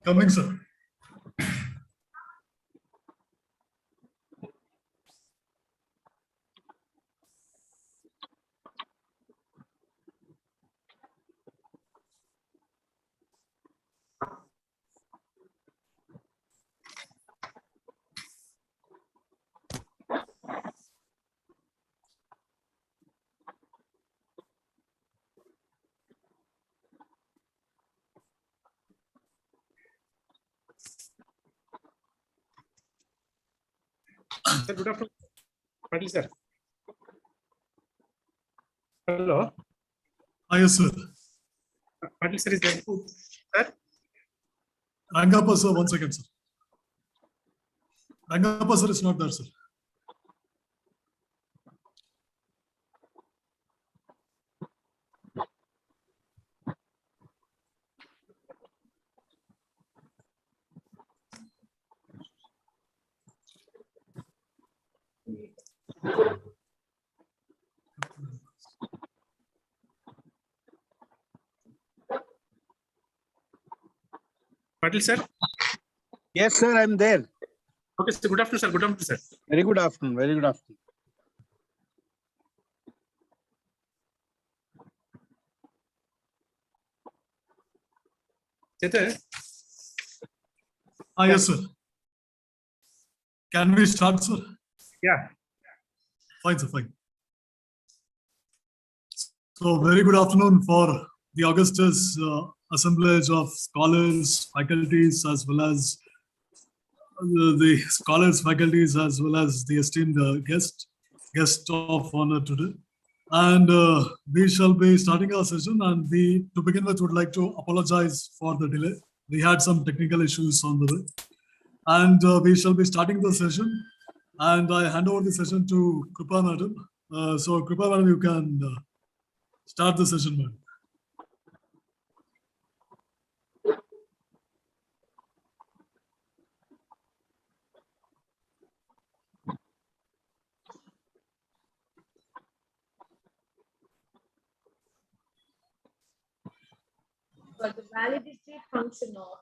Coming, sir. Sir, good afternoon. Patil sir. Hello. Yes, sir. Patil sir is there. Sir. Rangappa, sir, 1 second, sir. Rangappa, sir, is not there, sir. Patil sir. Yes, sir, I'm there. Okay, sir. Good afternoon, sir. Good afternoon, sir. Very good afternoon. Very good afternoon. Chetan. Yes, sir. Can we start, sir? Yeah. Fine, sir, fine. So, very good afternoon for the Augustus assemblage of scholars, faculties, as well as the scholars, faculties, as well as the esteemed guest of honor today. And we shall be starting our session, and we, to begin with, would like to apologize for the delay. We had some technical issues on the way. And we shall be starting the session. And I hand over the session to Krupa Madam. So Krupa Madam, you can start the session, madam. For the validity function of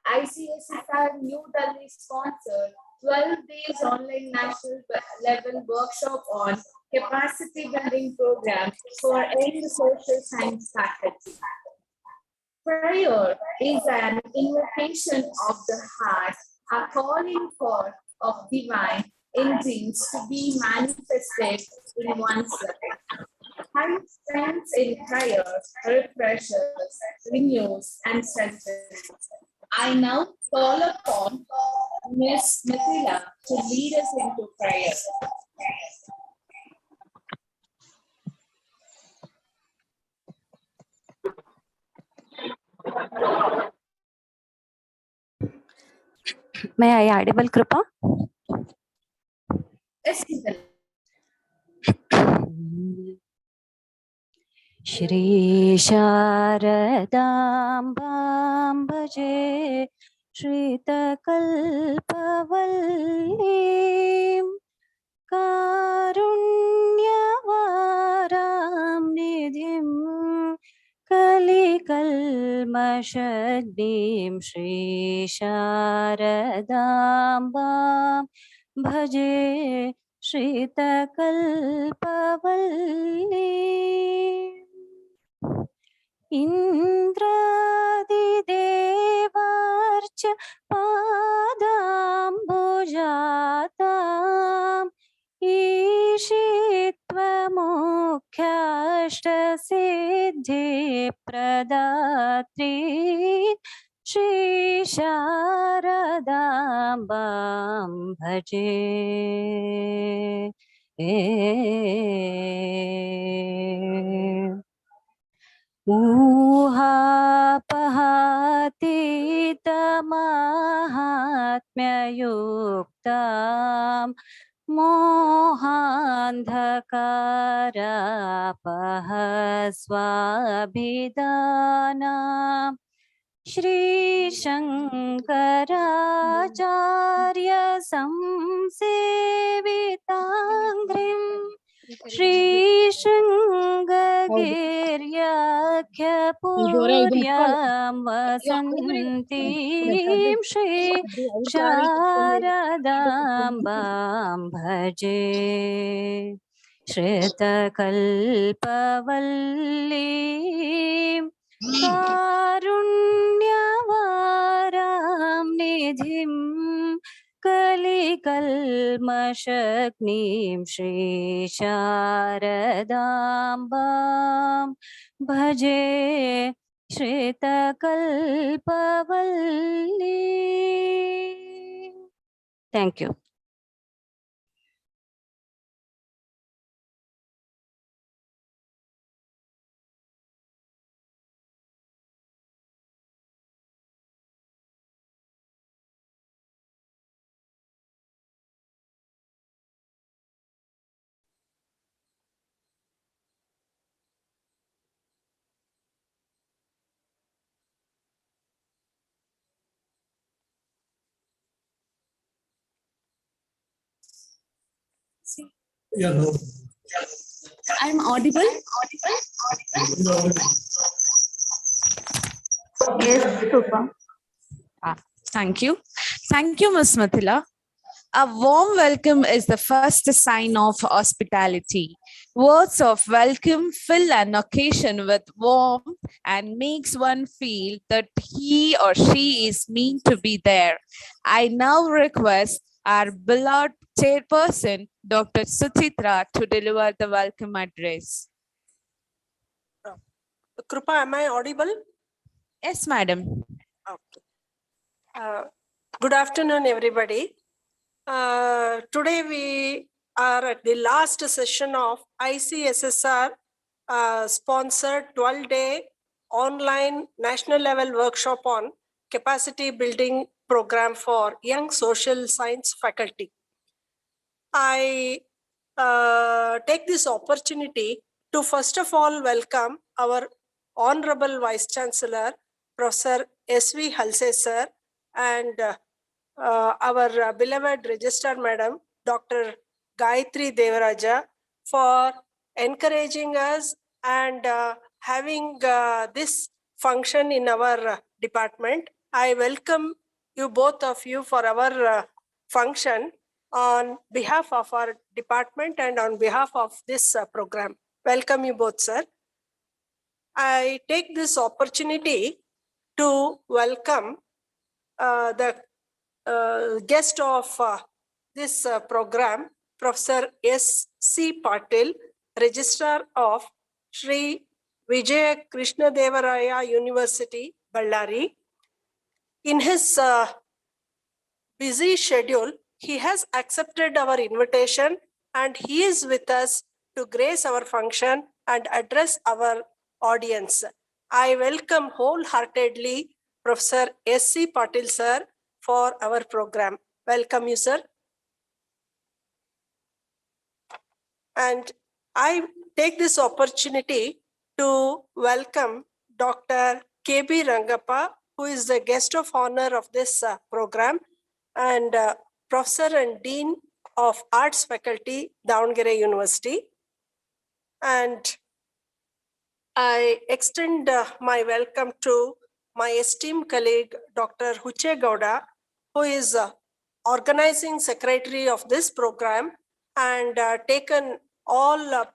ICSSR New Delhi sponsored 12 days online national level workshop on capacity building program for young social science faculty. Prayer is an invocation of the heart, a calling for of divine endings to be manifested in one's life. High strength in prayer refreshes, renews, and strengthens. I now call upon Ms. Mithila to lead us into prayer. May I audible, Krupa? Yes, Mithila. Shri Sharadambam Bhaje Shritakalpavallim Karunyavaram Nidhim Kalikalmashadnim Shri Sharadambam Bhaje Shritakalpavallim Indradidevarcha padambujatam Ishitva mukhyashta siddhi pradatri Shri Sharadambam bhaje Uhapahatitamahatmyayuktam mohandhakarapahaswabhidanam Shri Shankaracharya Samsevitangrim Shri Shringagiryakhya पूर्यां वसन्तीं Shri शारदाम्बां भजे श्रितकल्पवल्लीं कारुण्यवारां निधिं कलिकल्मषग्नीं श्रीशारदाम्बां भजे श्रितकल्पवल्ली. Thank you. Yeah, no. I'm audible. Yes, Krupa. Thank you. Thank you, Ms. Mathila. A warm welcome is the first sign of hospitality. Words of welcome fill an occasion with warmth and makes one feel that he or she is meant to be there. I now request our beloved chairperson, Dr. Suchitra, to deliver the welcome address. Krupa, am I audible? Yes, madam. Okay. Good afternoon, everybody. Today we are at the last session of ICSSR sponsored 12-day online national level workshop on capacity building program for young social science faculty. I take this opportunity to first of all welcome our Honorable Vice Chancellor, Professor S.V. Halse sir, and our beloved Registrar Madam, Dr. Gayatri Devaraja, for encouraging us and having this function in our department. I welcome you both of you for our function on behalf of our department and on behalf of this program. Welcome you both, sir. I take this opportunity to welcome the guest of this program, Professor S.C. Patil, Registrar of Sri Vijaya Krishna Devaraya University, Ballari. In his busy schedule, he has accepted our invitation and he is with us to grace our function and address our audience. I welcome wholeheartedly Professor S.C. Patil sir for our program. Welcome you, sir. And I take this opportunity to welcome Dr. K.B. Rangappa, who is the guest of honor of this program, and Professor and Dean of Arts Faculty, Davangere University. And I extend my welcome to my esteemed colleague, Dr. Huche Gowda, who is organizing secretary of this program and taken all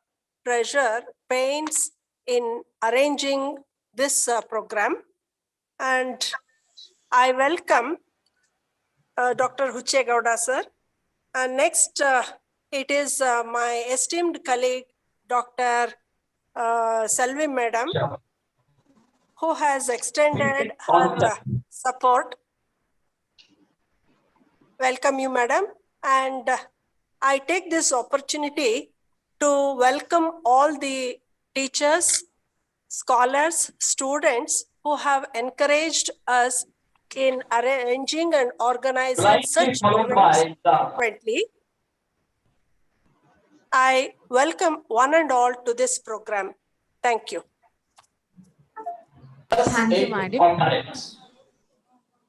pleasure, pains in arranging this program. And I welcome Dr. Huche Gowda, sir. And next, it is my esteemed colleague, Dr. Selvi Madam, who has extended her support. Welcome you, Madam. And I take this opportunity to welcome all the teachers, scholars, students who have encouraged us in arranging and organizing such events frequently. I welcome one and all to this program. Thank you. Thank you, madam.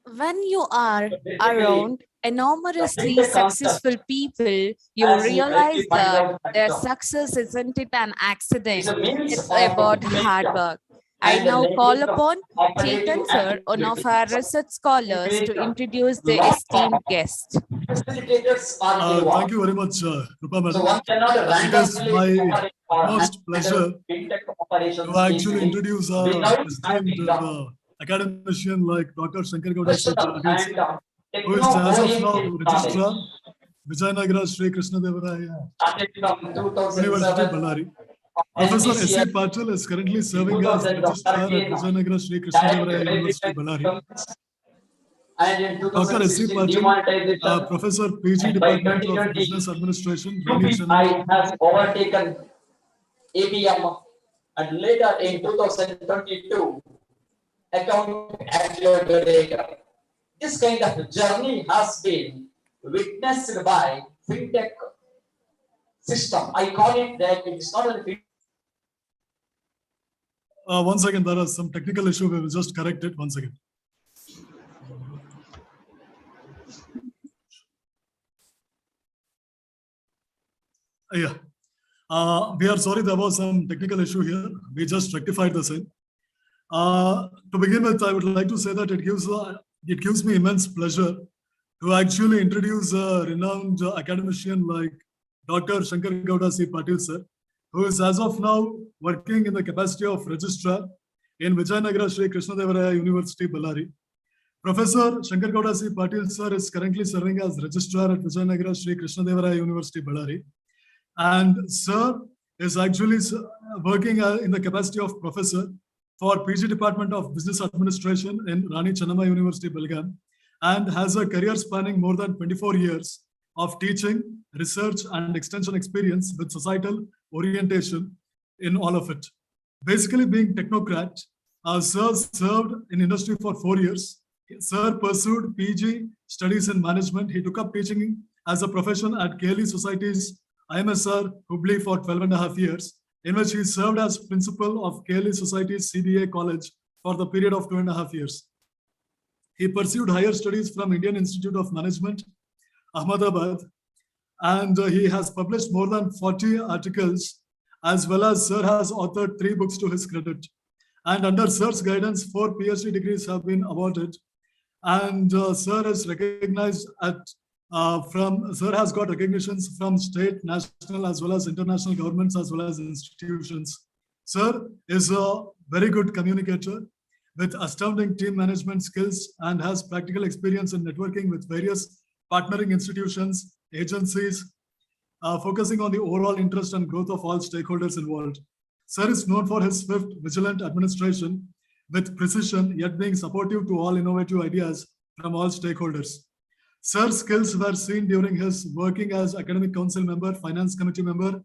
When you are around enormously successful people, you realize that their success isn't it an accident, it's about hard work. I now call upon Chetan sir, one of our research scholars, to introduce the esteemed guest. Thank you very much, Rupa madam. It is my most pleasure to actually introduce our esteemed academician like Dr. Shankar Gowda Sri Patil sir, who is as of now Registrar, Vijayanagara Sri Krishnadevaraya University, Ballari. Professor S.C. Patil is currently serving as Registrar at Vijayanagara Sri Krishnadevaraya University, Ballari. Dr. S.C. Patil, Professor PG Department of Business Administration, Rani Chennai. has overtaken ABM and later in 2022, account actuator. This kind of journey has been witnessed by fintech system. I call it that it is not only. One second, there is some technical issue. We will just correct it. 1 second. Yeah. We are sorry there was some technical issue here. We just rectified the same. To begin with, I would like to say that it gives me immense pleasure to actually introduce a renowned academician like Dr. Shankar Gowda Sri Patil sir, who is as of now working in the capacity of registrar in Vijayanagara Sri Krishnadevaraya University, Ballari. Professor Shankar Gowda Sri Patil sir is currently serving as registrar at Vijayanagara Sri Krishnadevaraya University, Ballari. And sir is actually working in the capacity of professor for PG Department of Business Administration in Rani Chennai University, Belgaum, and has a career spanning more than 24 years of teaching, research, and extension experience with societal orientation in all of it. Basically being technocrat, sir served in industry for 4 years. Sir pursued PG studies in management. He took up teaching as a profession at KLE Society's IMSR Hubli for 12.5 years, in which he served as principal of KLE Society's CBA College for the period of 2.5 years. He pursued higher studies from Indian Institute of Management, Ahmedabad, and he has published more than 40 articles, as well as sir has authored 3 books to his credit. And under sir's guidance, 4 PhD degrees have been awarded, and sir is recognized at sir has got recognitions from state, national, as well as international governments, as well as institutions. Sir is a very good communicator with astounding team management skills and has practical experience in networking with various partnering institutions, agencies, focusing on the overall interest and growth of all stakeholders involved. Sir is known for his swift, vigilant administration with precision, yet being supportive to all innovative ideas from all stakeholders. Sir's skills were seen during his working as academic council member, finance committee member,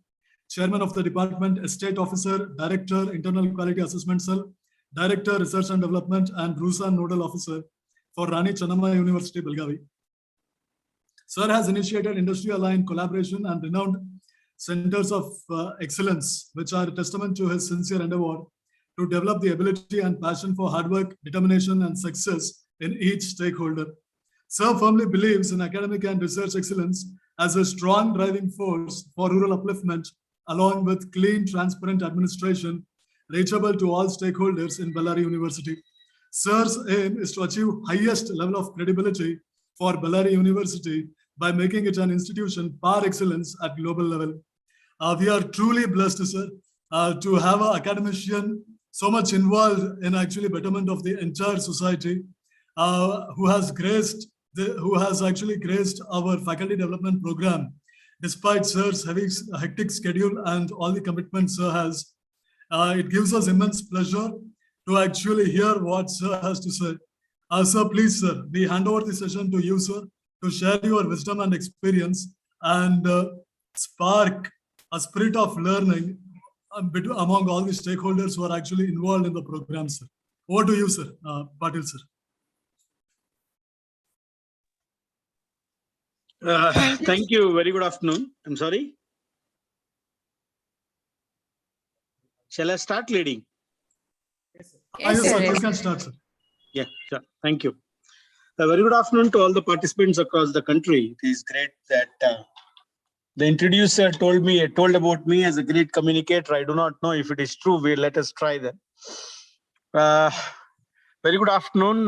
chairman of the department, estate officer, director, internal quality assessment cell, director, research and development, and RUSA nodal officer for Rani Chennai University, Belgavi. Sir has initiated industry-aligned collaboration and renowned centers of excellence, which are a testament to his sincere endeavor to develop the ability and passion for hard work, determination, and success in each stakeholder. Sir firmly believes in academic and research excellence as a strong driving force for rural upliftment, along with clean, transparent administration reachable to all stakeholders in Ballari University. Sir's aim is to achieve highest level of credibility for Ballari University by making it an institution par excellence at global level. We are truly blessed, sir, to have an academician so much involved in actually betterment of the entire society, who has actually graced our faculty development program, despite sir's hectic schedule and all the commitments sir has. It gives us immense pleasure to actually hear what sir has to say. Sir, please, sir, we hand over the session to you, sir, to share your wisdom and experience and spark a spirit of learning among all the stakeholders who are actually involved in the program, sir. Over to you, sir, Patil, sir. Thank you. Very good afternoon. I'm sorry. Shall I start leading? Yes, sir. You can start, sir. Yeah, sure. Thank you. A very good afternoon to all the participants across the country. It is great that the introducer told about me as a great communicator. I do not know if it is true. Let us try that. Uh, Very good afternoon,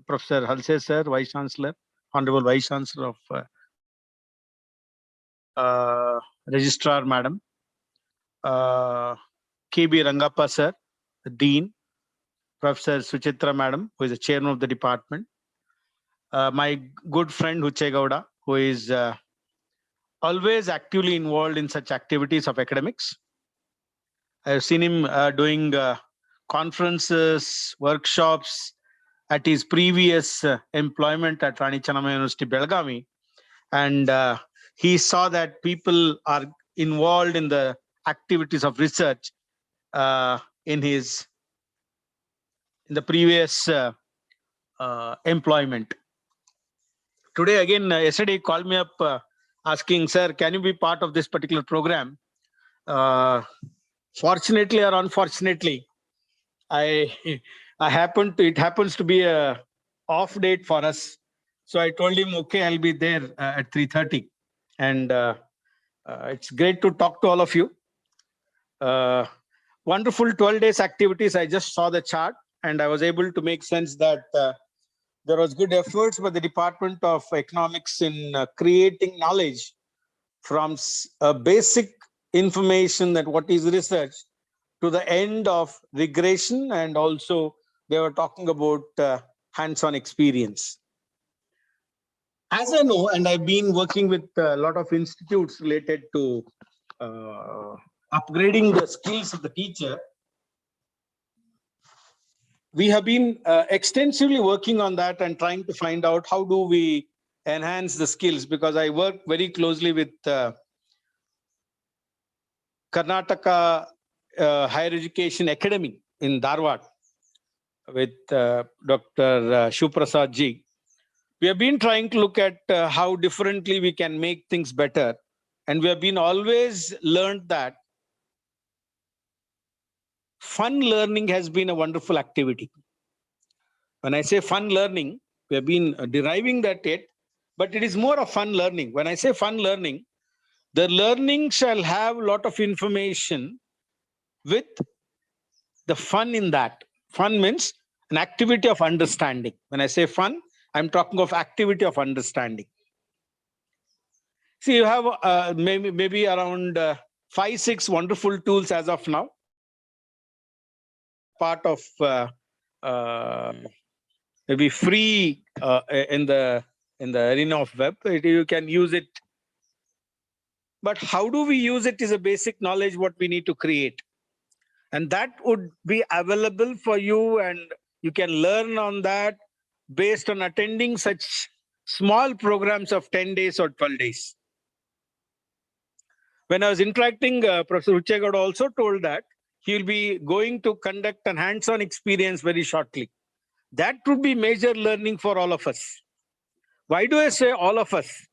Professor Halse sir, Vice Chancellor, Honorable Vice Chancellor of Registrar Madam, KB Rangappa sir, the Dean, Professor Suchitra Madam, who is the Chairman of the department, my good friend Huche Gowda, who is always actively involved in such activities of academics. I've seen him doing conferences, workshops at his previous employment at Rani Channamma University, Belgavi. And he saw that people are involved in the activities of research in the previous employment. Today, again, yesterday he called me up asking, sir, can you be part of this particular program? Fortunately or unfortunately, it happens to be a off date for us. So I told him, okay, I'll be there at 3:30. And it's great to talk to all of you. Wonderful 12 days activities. I just saw the chart and I was able to make sense that there was good efforts by the Department of Economics in creating knowledge from basic information that what is research to the end of regression, and also they were talking about hands-on experience. As I know, and I've been working with a lot of institutes related to upgrading the skills of the teacher, we have been extensively working on that and trying to find out how do we enhance the skills, because I work very closely with Karnataka Higher Education Academy in Dharwad with Dr. Shuprasad ji. We have been trying to look at how differently we can make things better. And we have been always learned that fun learning has been a wonderful activity. When I say fun learning, we have been deriving that yet, but it is more of fun learning. When I say fun learning, the learning shall have a lot of information with the fun in that. Fun means an activity of understanding. When I say fun, I'm talking of activity of understanding. See, you have maybe around 5-6 wonderful tools as of now. Part of maybe free in the arena of web. You can use it. But how do we use it is a basic knowledge what we need to create. And that would be available for you, and you can learn on that based on attending such small programs of 10 days or 12 days. When I was interacting, Professor Uchegowda also told that he will be going to conduct an hands-on experience very shortly. That would be major learning for all of us. Why do I say all of us?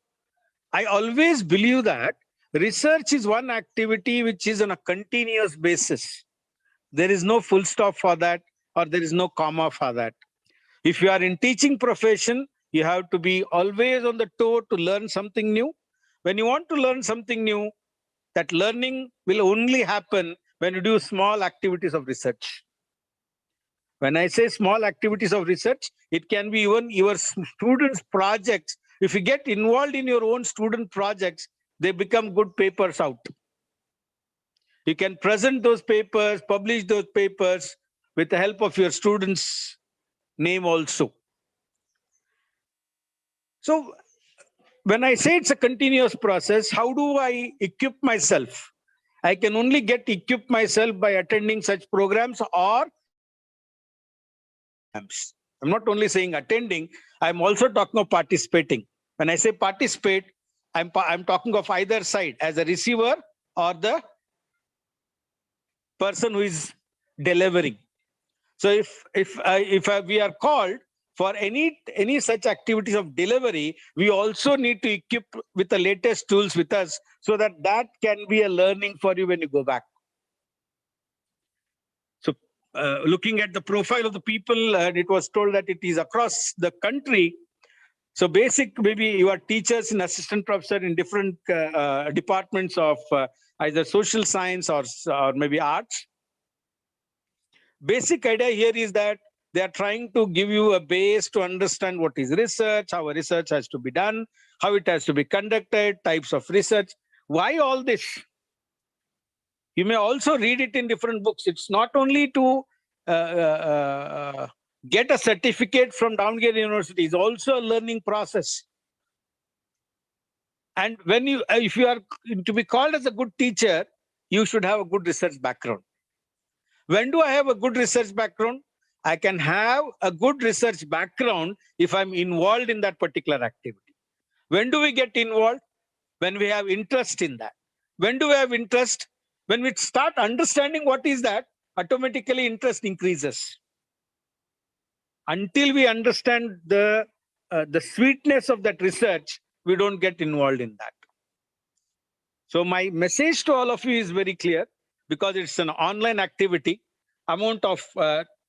I always believe that research is one activity which is on a continuous basis. There is no full stop for that, or there is no comma for that. If you are in teaching profession, you have to be always on the toe to learn something new. When you want to learn something new, that learning will only happen when you do small activities of research. When I say small activities of research, it can be even your students' projects. If you get involved in your own student projects, they become good papers out. You can present those papers, publish those papers with the help of your students' name also. So when I say it's a continuous process, how do I equip myself? I can only get equipped myself by attending such programs or I'm not only saying attending, I'm also talking of participating. When I say participate, I'm talking of either side, as a receiver or the person who is delivering. So if we are called for any such activities of delivery, we also need to equip with the latest tools with us, so that can be a learning for you when you go back. So looking at the profile of the people, it was told that it is across the country. So basic, maybe you are teachers and assistant professor in different departments of either social science or maybe arts. basic idea here is that they are trying to give you a base to understand what is research, how a research has to be done, how it has to be conducted, types of research. Why all this? You may also read it in different books. It's not only to get a certificate from Downgrade University, it's also a learning process. And when you, if you are to be called as a good teacher, you should have a good research background. When do I have a good research background? I can have a good research background if I'm involved in that particular activity. When do we get involved? When we have interest in that. When do we have interest? When we start understanding what is that, automatically interest increases. Until we understand the sweetness of that research, we don't get involved in that. So my message to all of you is very clear, because it's an online activity. Amount of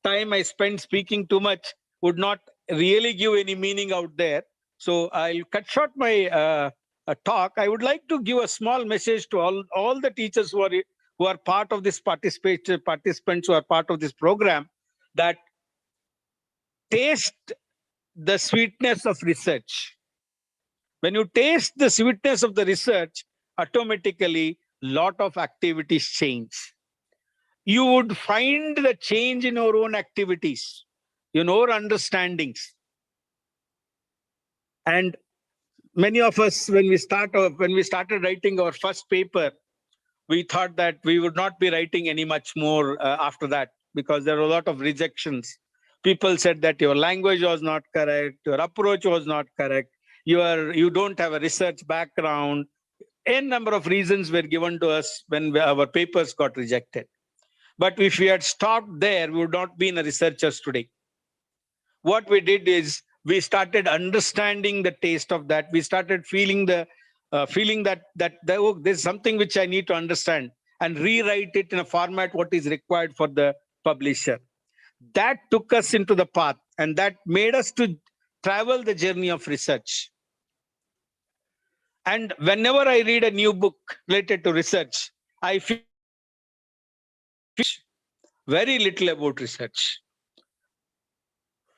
time I spend speaking too much would not really give any meaning out there. So I'll cut short my talk. I would like to give a small message to all the teachers who are part of this participants who are part of this program, that taste the sweetness of research. When you taste the sweetness of the research, automatically lot of activities change. You would find the change in your own activities, in your understandings. And many of us, when we started writing our first paper, we thought that we would not be writing any much more after that, because there were a lot of rejections. People said that your language was not correct, your approach was not correct, you don't have a research background. N number of reasons were given to us when our papers got rejected. But if we had stopped there, we would not be in a researchers today. What we did is we started understanding the taste of that. We started feeling that oh, there's something which I need to understand, and rewrite it in a format what is required for the publisher. That took us into the path, and that made us to travel the journey of research. And whenever I read a new book related to research, I feel very little about research.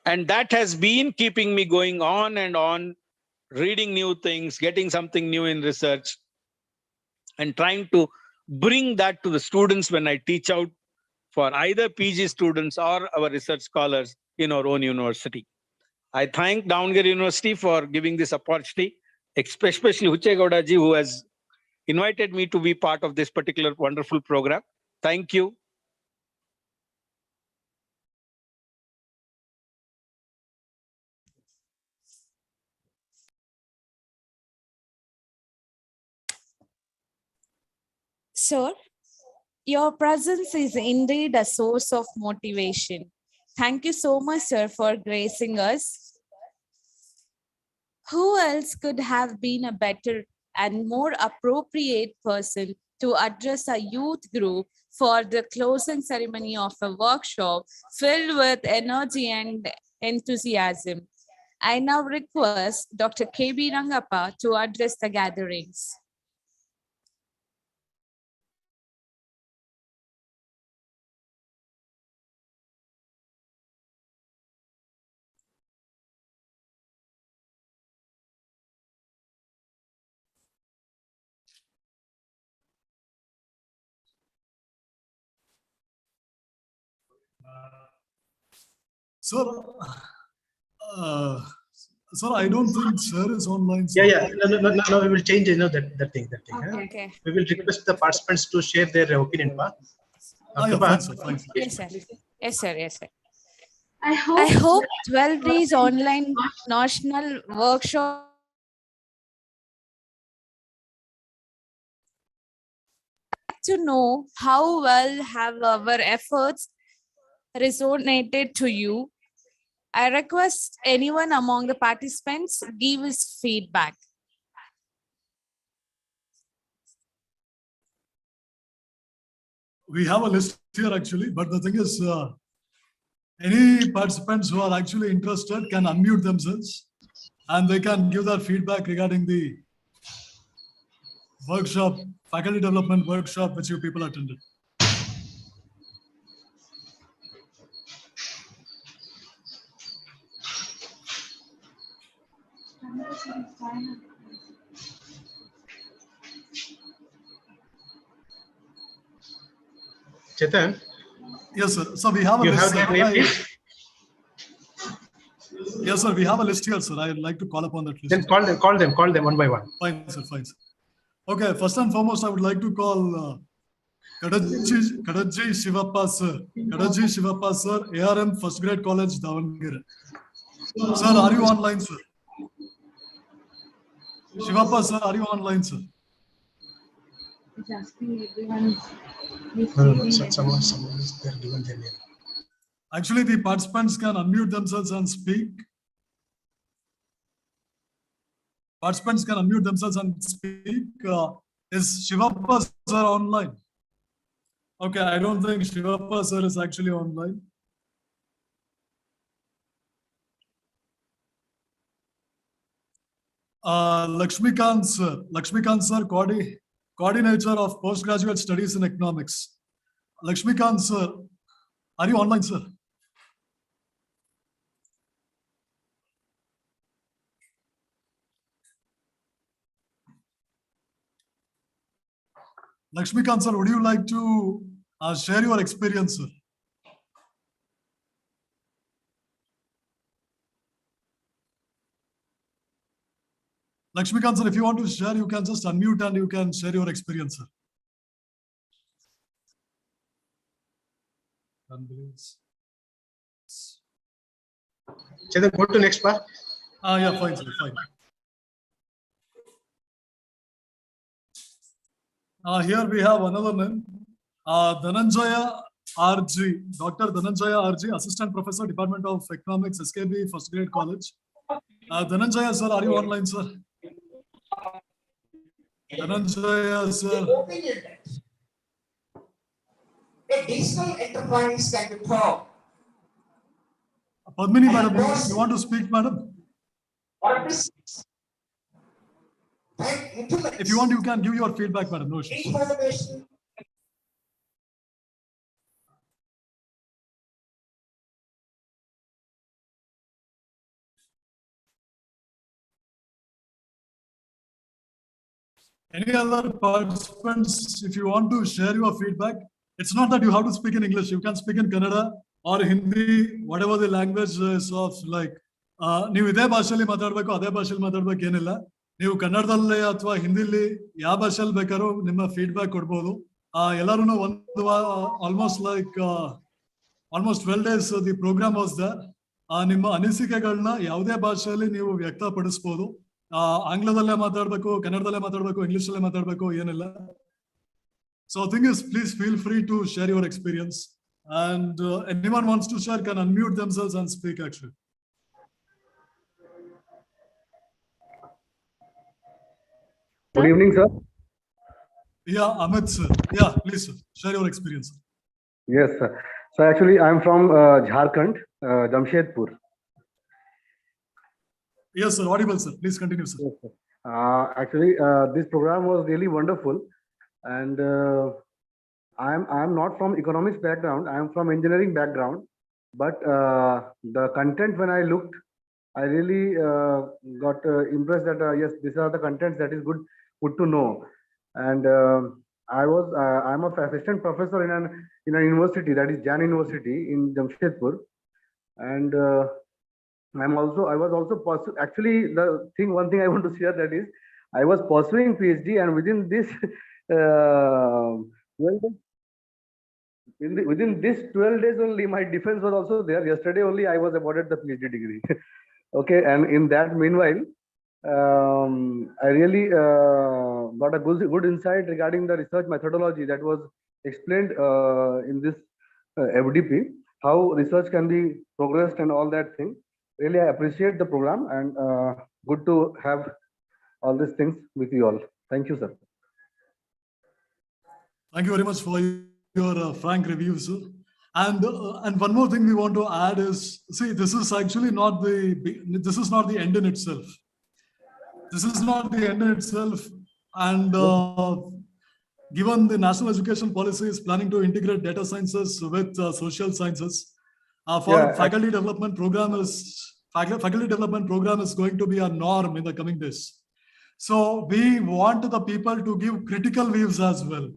And that has been keeping me going on and on, reading new things, getting something new in research, and trying to bring that to the students when I teach out for either PG students or our research scholars in our own university. I thank Downgrade University for giving this opportunity, especially Huche Gowdaji, who has invited me to be part of this particular wonderful program. Thank you. Sir, your presence is indeed a source of motivation. Thank you so much, sir, for gracing us. Who else could have been a better and more appropriate person to address a youth group for the closing ceremony of a workshop filled with energy and enthusiasm? I now request Dr. K.B. Rangappa to address the gatherings. Sir, sir, I don't think sir is online. Yeah, Sir. yeah. No, we will change, that thing. Okay. We will request the participants to share their opinion. Yeah, fine, sir, fine, sir. Yes, sir. Yes, sir. Yes, sir. I I hope 12 days online national workshop to know how well have our efforts resonated to you. I request anyone among the participants give his feedback. We have a list here actually, but the thing is, any participants who are actually interested can unmute themselves and they can give their feedback regarding the workshop, faculty development workshop, which you people attended. Chetan, Yes, sir. So we have a you list. have sir. their name, please? Yes, sir. We have a list here, sir. I'd like to call upon that list. Then call them one by one. Fine, sir. Fine, sir. Okay. First and foremost, I would like to call Kadaji Shivappa, sir. Kadaji Shivappa, sir. ARM First Grade College, Davangere. Sir, are you online, sir? Shivappa, sir, are you online, sir? Someone is there given their name. Actually, the participants can unmute themselves and speak. Participants can unmute themselves and speak. Is Shivappa sir online? Okay, I don't think Shivappa sir is actually online. Lakshmikant sir, coordinator of postgraduate studies in economics. Lakshmikant sir, are you online, sir? Lakshmikant sir, would you like to share your experience, sir? Lakshmikant sir, if you want to share, you can just unmute and you can share your experience, sir. Chetan, go to next part. Yeah, fine, sir, fine. Here we have another name, Dhananjaya RG, Dr. Dhananjaya RG, Assistant Professor, Department of Economics, SKB, First Grade College. Dhananjaya sir, are you online, sir? Dhananjaya sir. A digital enterprise can be taught. Padmini madam, you want to speak, madam? If you want, you can give your feedback, madam. No issues. Information. Any other participants, if you want to share your feedback, it's not that you have to speak in English. You can speak in Kannada or Hindi, whatever the language is of, like, ನೀವು ಇದೇ ಭಾಷೆಯಲ್ಲಿ ಮಾತಾಡಬೇಕು, ಅದೇ ಭಾಷೆಯಲ್ಲಿ ಮಾತಾಡಬೇಕು ಏನಿಲ್ಲ. ನೀವು ಕನ್ನಡದಲ್ಲಿ ಅಥವಾ ಹಿಂದಿಲಿ ಯಾವ ಭಾಷೆಯಲ್ಲಿ ಬೇಕಾದ್ರೂ ನಿಮ್ಮ ಫೀಡ್ಬ್ಯಾಕ್ ಕೊಡ್ಬೋದು. ಎಲ್ಲರೂ ಒಂದು almost 12 days the program was there. ನಿಮ್ಮ ಅನಿಸಿಕೆಗಳನ್ನ ಯಾವುದೇ ಭಾಷೆಯಲ್ಲಿ ನೀವು ವ್ಯಕ್ತಪಡಿಸಬಹುದು. ಆಂಗ್ಲದಲ್ಲೇ ಮಾತಾಡಬೇಕು, ಕನ್ನಡದಲ್ಲೇ ಮಾತಾಡಬೇಕು, ಇಂಗ್ಲಿಷಲ್ಲೇ ಮಾತಾಡಬೇಕು ಏನಿಲ್ಲ. So the thing is, please feel free to share your experience, and anyone wants to share can unmute themselves and speak actually. Good evening, sir. Yeah, Amit sir. Yeah, please sir, share your experience. Yes, sir. So actually, I'm from Jharkhand, Jamshedpur. Yes, sir. Audible, sir. Please continue, sir. Yes, sir. Actually, this program was really wonderful, and I'm not from economics background. I am from engineering background, but the content, when I looked, I really got impressed that yes, these are the contents that is good to know. And I'm a assistant professor in a university, that is Jan University in Jamshedpur, and I was also actually one thing I want to share, that is I was pursuing PhD, and within this 12 days only, my defense was also there. Yesterday only I was awarded the PhD degree. Okay, and in that meanwhile, I really got a good insight regarding the research methodology that was explained in this FDP, how research can be progressed and all that thing. Really, I appreciate the program, and good to have all these things with you all. Thank you, sir. Thank you very much for your frank review, sir. And one more thing we want to add is, see, this is actually not the end in itself. This is not the end in itself. And given the national education policy is planning to integrate data sciences with social sciences, faculty development program faculty development program is going to be a norm in the coming days. So we want the people to give critical views as well.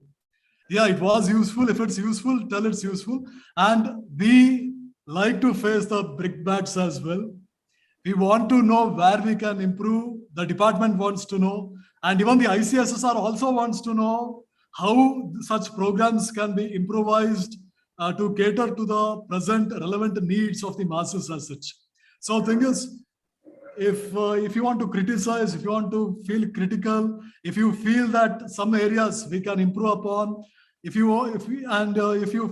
Yeah, it was useful. If it's useful, tell it's useful. And we like to face the brickbats as well. We want to know where we can improve. The department wants to know. And even the ICSSR also wants to know how such programs can be improvised to cater to the present relevant needs of the masses as such. So thing is, if you want to criticize, if you want to feel critical, if you feel that some areas we can improve upon, if you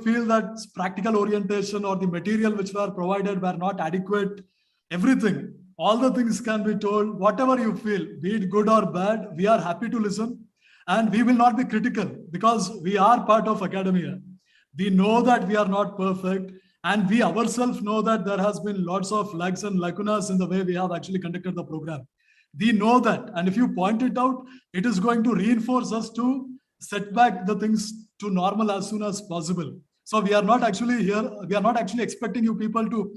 feel that practical orientation or the material which were provided were not adequate, everything, all the things can be told. Whatever you feel, be it good or bad, we are happy to listen, and we will not be critical because we are part of academia. We know that we are not perfect, and we ourselves know that there has been lots of lags and lacunas in the way we have actually conducted the program. We know that, and if you point it out, it is going to reinforce us to set back the things to normal as soon as possible. So we are not actually here, we are not actually expecting you people to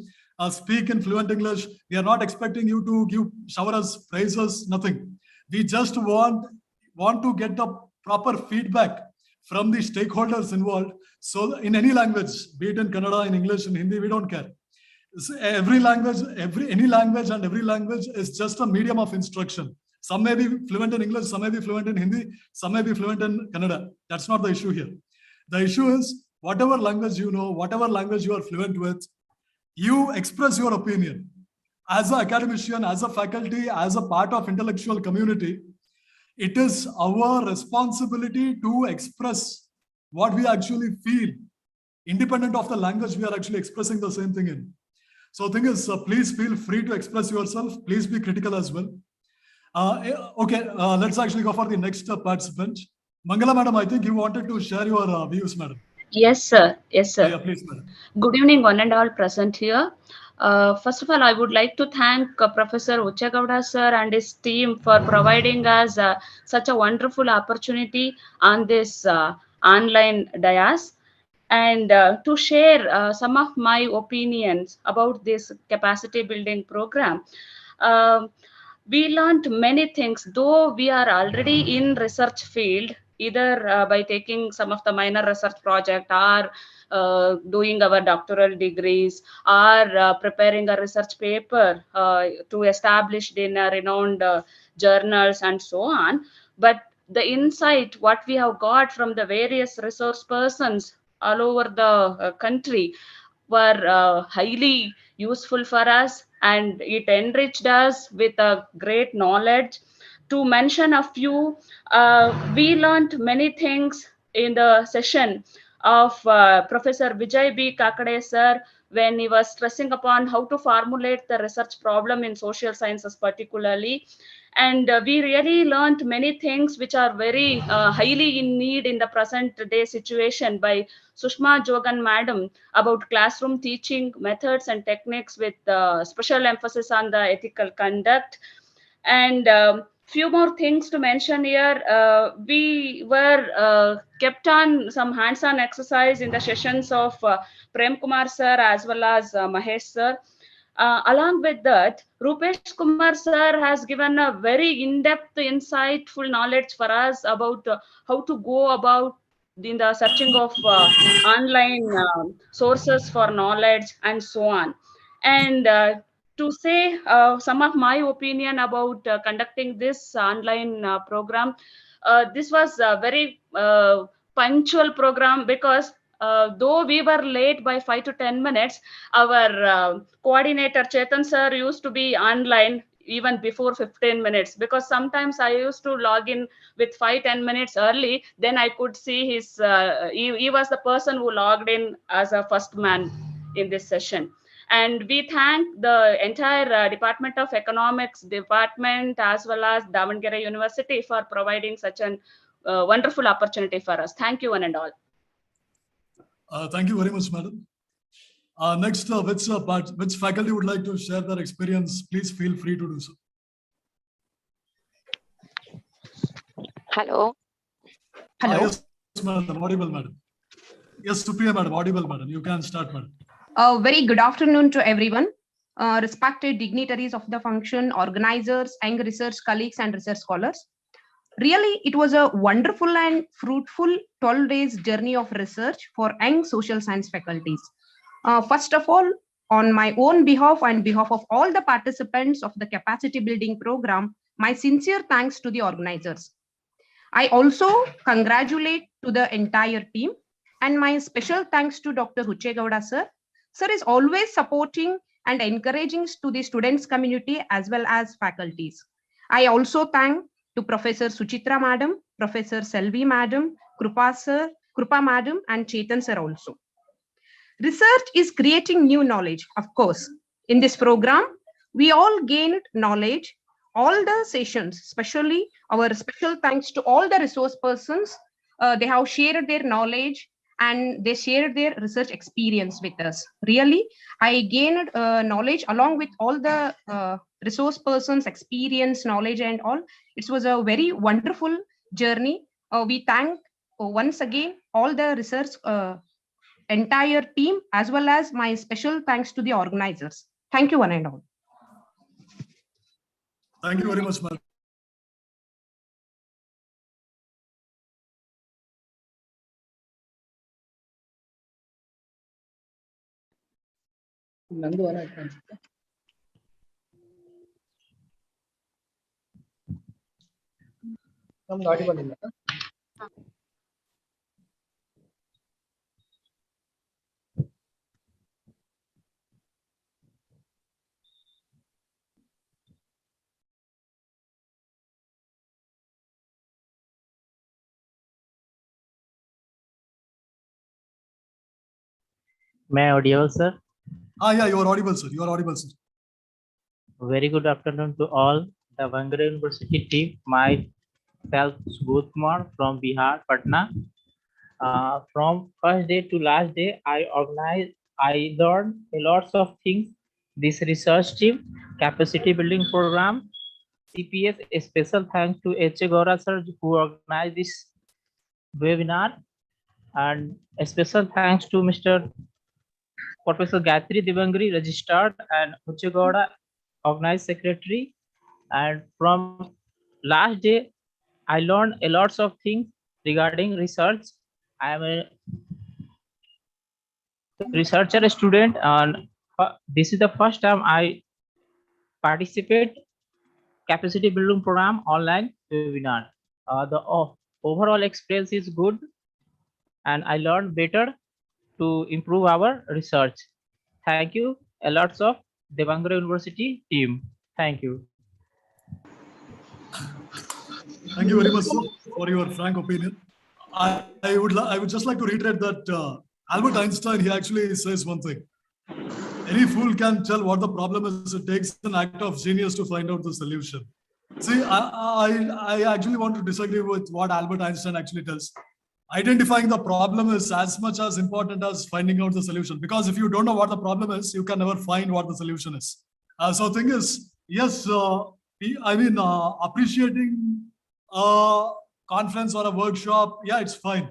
speak in fluent English. We are not expecting you to shower us praises, nothing. We just want to get the proper feedback from the stakeholders involved. So in any language, be it in Kannada, in English, in Hindi, we don't care. So any language and every language is just a medium of instruction. Some may be fluent in English, some may be fluent in Hindi, some may be fluent in Kannada. That's not the issue here. The issue is whatever language you know, whatever language you are fluent with, you express your opinion. As an academician, as a faculty, as a part of intellectual community, it is our responsibility to express what we actually feel, independent of the language we are actually expressing the same thing in. So the thing is, please feel free to express yourself. Please be critical as well. Let's actually go for the next participant. Mangala madam, I think you wanted to share your views, madam. Yes, sir. Yes, sir. Yeah, please, madam. Good evening, one and all present here. First of all, I would like to thank Professor Uchegowda sir and his team for providing us such a wonderful opportunity on this online dais, and to share some of my opinions about this capacity building program. We learned many things, though we are already in research field, either by taking some of the minor research project or doing our doctoral degrees or preparing a research paper to establish in renowned journals and so on. But the insight what we have got from the various resource persons all over the country were highly useful for us, and it enriched us with a great knowledge. To mention a few, we learned many things in the session of Professor Vijay B. Kakade sir, when he was stressing upon how to formulate the research problem in social sciences particularly. And we really learned many things which are very highly in need in the present day situation by Sushma Jogan madam about classroom teaching methods and techniques with special emphasis on the ethical conduct. And few more things to mention here. We were kept on some hands-on exercise in the sessions of Prem Kumar sir as well as Mahesh sir. Along with that, Rupesh Kumar sir has given a very in-depth, insightful knowledge for us about how to go about in the searching of online sources for knowledge and so on. And to say some of my opinion about conducting this online program, this was a very punctual program because though we were late by 5 to 10 minutes, our coordinator Chetan sir used to be online even before 15 minutes, because sometimes I used to log in with 5-10 minutes early. Then I could see his, he was the person who logged in as a first man in this session. And we thank the entire Department of Economics department as well as Davangere University for providing such a wonderful opportunity for us. Thank you one and all. Thank you very much, madam. Next, which faculty would like to share their experience? Please feel free to do so. Hello. Hello. Yes, madam. Audible, madam. Yes, Supriya, madam. Audible, madam. You can start, madam. Very good afternoon to everyone. respected dignitaries of the function, organizers, young research colleagues, and research scholars. Really, it was a wonderful and fruitful 12 days journey of research for young social science faculties. First of all, on my own behalf and behalf of all the participants of the capacity building program, my sincere thanks to the organizers. I also congratulate to the entire team, and my special thanks to Dr. Huchegowda sir. Sir is always supporting and encouraging to the students community as well as faculties. I also thank to Professor Suchitra madam, Professor Selvi madam, Krupa sir, Krupa madam, and Chetan sir also. Research is creating new knowledge, of course. In this program, we all gained knowledge. All the sessions, especially our special thanks to all the resource persons, they have shared their knowledge and they shared their research experience with us. Really, I gained knowledge along with all the resource persons' experience, knowledge, and all. It was a very wonderful journey. We thank once again all the research entire team as well as my special thanks to the organizers. Thank you one and all. Thank you very much, madam. May I audible, sir? Yeah, you are audible, sir. You are audible, sir. Very good afternoon to all. The Bangura University team, myself, Subodh Kumar from Bihar, Patna. From first day to last day, I learned a lot of things. This research team, capacity building program, CPS, a special thanks to H. Gora sir who organized this webinar, and a special thanks to Mr. Professor Gayatri Devangri, registered, and Huchegoda, organized secretary. And from last day, I learned a lot of things regarding research. I am a researcher student, and this is the first time I participate capacity building program online webinar. The overall experience is good, and I learned better to improve our research. Thank you a lot of Devangara University team. Thank you. Thank you very much, sir, for your frank opinion. I would just like to reiterate that Albert Einstein, he actually says one thing. Any fool can tell what the problem is. It takes an act of genius to find out the solution. See, I actually want to disagree with what Albert Einstein actually tells. Identifying the problem is as much as important as finding out the solution. Because if you don't know what the problem is, you can never find what the solution is. So thing is, yes, appreciating a conference or a workshop, yeah, it's fine.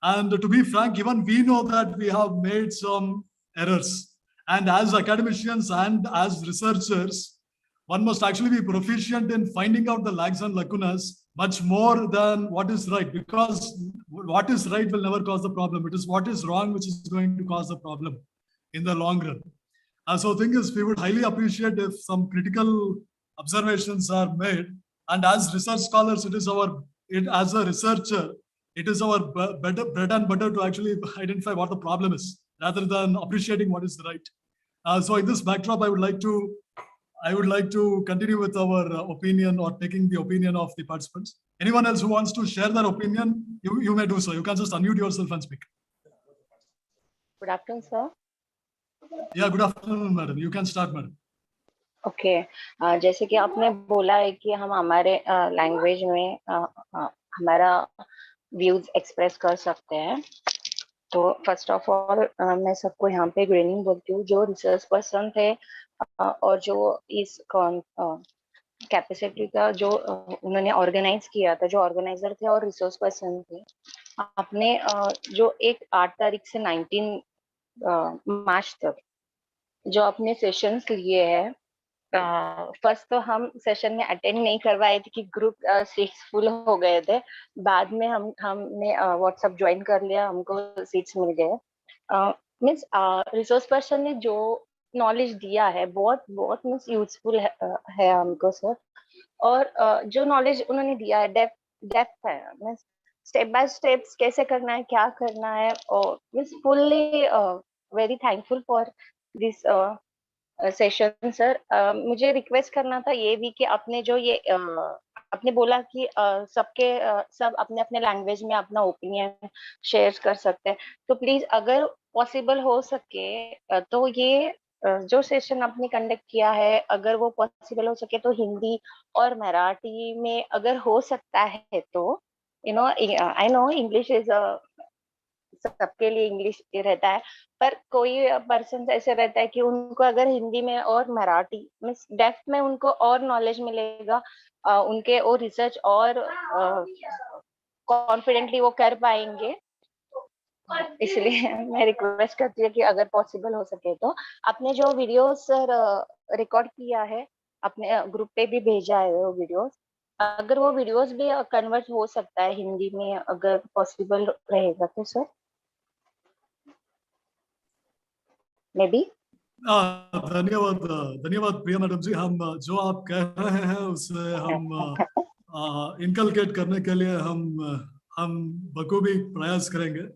And to be frank, even we know that we have made some errors. And as academicians and as researchers, one must actually be proficient in finding out the lags and lacunas much more than what is right, because what is right will never cause the problem. It is what is wrong which is going to cause the problem in the long run. So thing is, we would highly appreciate if some critical observations are made. And as research scholars, as a researcher, it is our bread and butter to actually identify what the problem is, rather than appreciating what is right. So in this backdrop, I would like to continue with our opinion, or taking the opinion of the participants. Anyone else who wants to share their opinion, you may do so. You can just unmute yourself and speak. Good afternoon, sir. Yeah, good afternoon, madam. You can start, madam. Okay. जैसे कि आपने बोला है कि हम हमारे language में हमारा व्यूज एक्सप्रेस कर सकते हैं, तो फर्स्ट ऑफ ऑल मैं सबको यहाँ पे गुड इवनिंग बोलती हूँ, जो रिसर्च पर्सन थे और जो इस कैपेसिटी का जो उन्होंने ऑर्गेनाइज किया था, जो ऑर्गेनाइजर थे और रिसोर्स पर्सन थे, आपने जो 8 तारीख से 19 मार्च तक जो अपने सेशंस लिए हैं, फर्स्ट तो हम सेशन में अटेंड नहीं करवाए थे कि ग्रुप सीट्स फुल हो गए थे। बाद में हमने व्हाट्सएप ज्वाइन कर लिया, हमको सीट्स मिल गए। मीन्स रिसोर्स पर्सन ने जो नॉलेज दिया है बहुत बहुत मीन्स यूजफुल है हमको सर। और जो नॉलेज उन्होंने दिया है डेप्थ है, मीन्स स्टेप बाय स्टेप्स कैसे करना है, क्या करना है, और means fully very thankful for this session sir. मुझे रिक्वेस्ट करना था ये भी कि आपने जो ये आपने बोला कि सब अपने अपने लैंग्वेज में अपना ओपिनियन शेयर कर सकते हैं, तो प्लीज अगर पॉसिबल हो सके तो ये जो सेशन आपने कंडक्ट किया है, अगर वो पॉसिबल हो सके तो हिंदी और मराठी में अगर हो सकता है तो, you know I know English is सबके लिए इंग्लिश रहता है, पर कोई पर्सन ऐसे रहता है कि उनको अगर हिंदी में और मराठी मीन्स डेप्थ में उनको और नॉलेज मिलेगा, उनके और रिसर्च और कॉन्फिडेंटली वो कर पाएंगे। इसलिए मैं रिक्वेस्ट करती हूँ कि अगर पॉसिबल हो सके तो आपने जो वीडियो सर रिकॉर्ड किया है, अपने ग्रुप पे भी भेजा है वो वीडियोस, अगर वो वीडियोस भी कन्वर्ट हो सकता है हिंदी में अगर पॉसिबल रहेगा तो सर मे बी। धन्यवाद धन्यवाद प्रिया मैडम जी। हम जो आप कह रहे हैं उसे हम इनकलकेट करने के लिए हम बखूबी प्रयास करेंगे।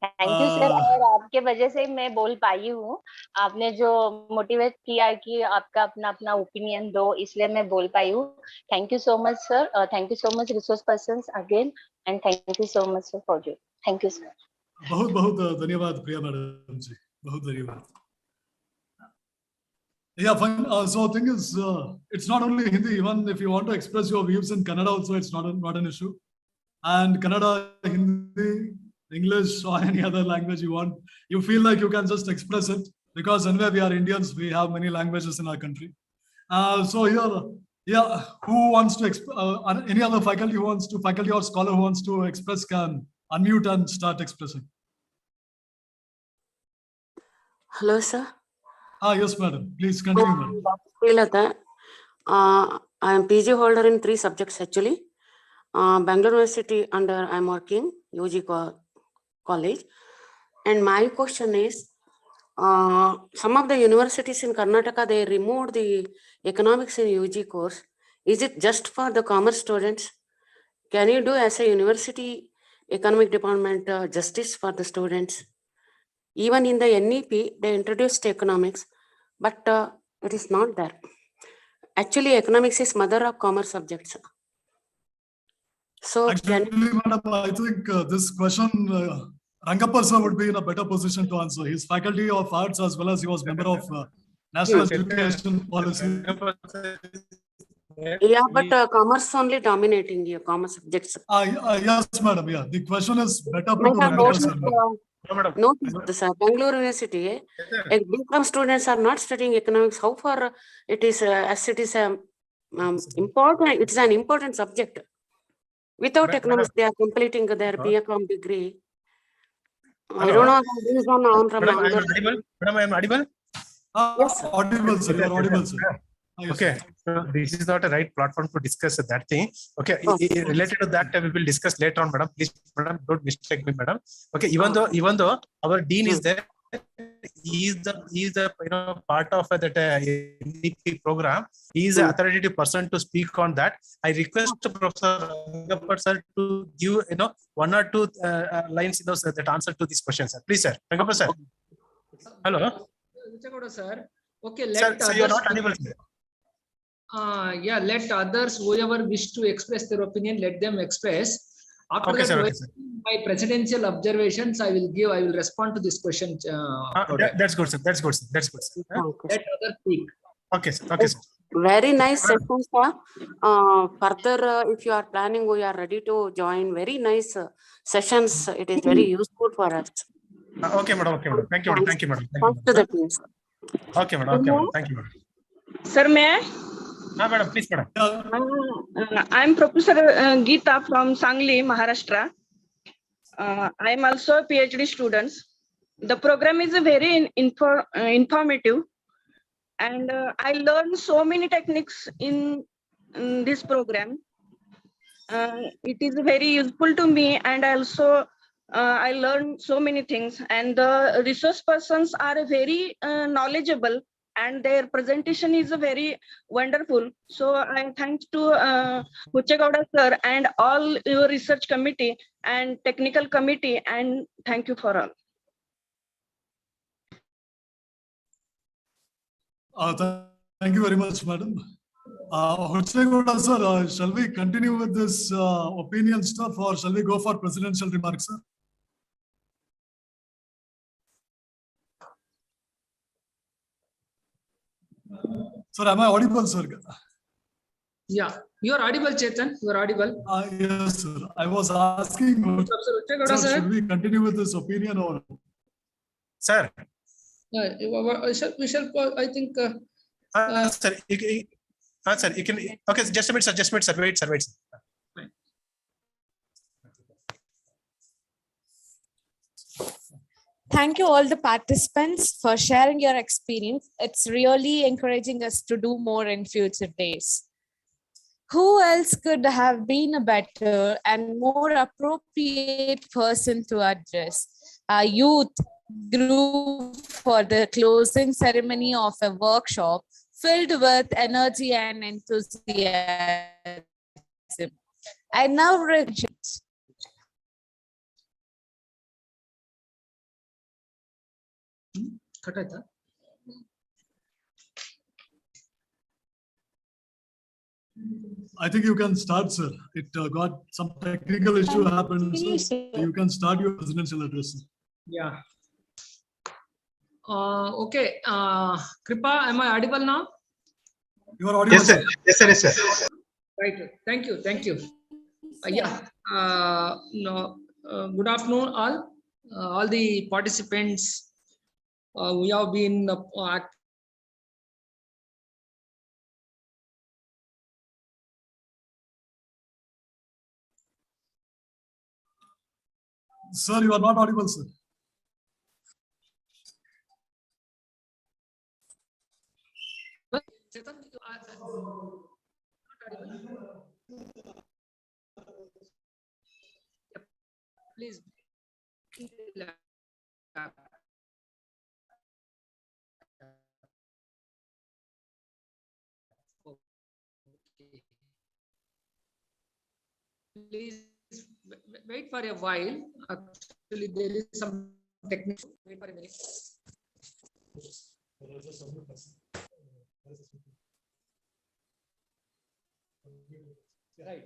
थैंक यू सर, और आपके वजह से मैं बोल पाई हूँ। आपने जो मोटिवेट किया कि आपका अपना अपना ओपिनियन दो, इसलिए मैं बोल पाई हूँ। Thank you so much sir, thank you so much resource persons again, and thank you so much sir for you. Thank you sir. बहुत बहुत धन्यवाद प्रिया मैडम जी, बहुत धन्यवाद। Yeah, fine. So thing is, it's not only Hindi. Even if you want to express your views in Kannada, also it's not an issue. And Kannada, Hindi, English, or any other language you want, you feel like you can just express it, because anyway we are Indians. We have many languages in our country. So here, yeah, who wants to any other faculty or scholar who wants to express can unmute and start expressing. Hello, sir. Yes, madam. Please continue, madam. Srilata. I am PG holder in 3 subjects actually. Bangalore University under I am working UG college. And my question is, some of the universities in Karnataka, they removed the economics in UG course. Is it just for the commerce students? Can you do as a university economic department justice for the students? Even in the NEP, they introduced economics, but it is not there. Actually, economics is mother of commerce subjects. So, actually, madam, I think this question, Rangappa sir would be in a better position to answer. He's faculty of arts as well as he was member of National Education Policy. Yeah, but commerce only dominating here, commerce subjects. Yes, madam. Yeah, the question is better put to Rangappa sir. Notice, sir, Bangalore University, BCom students are not studying economics. How far it is, as it is important, it's an important subject. Without economics, they are completing their BCom degree. I don't know. Madam, I am audible? Yes, sir. Audible, sir. You are audible, sir. Okay, so this is not a right platform to discuss that thing. Okay, related to that, we will discuss later on, madam. Please, madam, don't mistake me, madam. Okay, even though our dean is there, he is the part of that NEP program. He is the authoritative person to speak on that. I request Professor Rangappa sir to give 1 or 2 lines that answer to this question, sir. Please, sir. Rangappa sir. Hello. Sir. Okay, sir, you are not audible, sir. Yeah, let others, whoever wish to express their opinion, let them express. After that, sir, my presidential observations, I will respond to this question. That's good, sir. That's good, sir. That's good, sir. Let others speak. Okay, sir. Okay, sir. Very nice session, sir. Further, if you are planning, we are ready to join. Very nice sessions. It is very useful for us. Okay, madam. Okay, madam. Thank you, madam. Thank you, madam. Thanks to the team, sir. Okay, madam. Okay, madam. Thank you, madam. Sir, may I? Madam, please, madam. I am Professor Geeta from Sangli, Maharashtra. I am also a PhD student. The program is very informative. And I learned so many techniques in this program. It is very useful to me, and also I learned so many things. And the resource persons are very knowledgeable, and their presentation is very wonderful. So I thank to Huchegowda sir and all your research committee and technical committee, and thank you for all. Thank you very much, madam. Huchegowda sir, shall we continue with this opinion stuff, or shall we go for presidential remarks, sir? Sir, am I audible, sir? Yeah, you are audible, Chetan. You are audible. Yes, sir. I was asking, sir, should we continue with this opinion or? Sir. We shall. I think. Sir, sir, you can. Okay, just a minute, sir. Just a minute, sir. Wait, sir. Wait. Thank you all the participants for sharing your experience. It's really encouraging us to do more in future days. Who else could have been a better and more appropriate person to address our youth group for the closing ceremony of a workshop filled with energy and enthusiasm? I now reject. I think you can start, sir. It got some technical issue happened, so you can start your presidential address. Yeah. Okay. Kripa, am I audible now? You are audible. Yes, sir. Yes, sir. Yes, sir. Right. Thank you. Thank you. Yeah. Good afternoon, all the participants. We have been Sir, you are not audible, sir. Please. Please wait for a while. Actually, there is some technical. Wait for a minute. Right.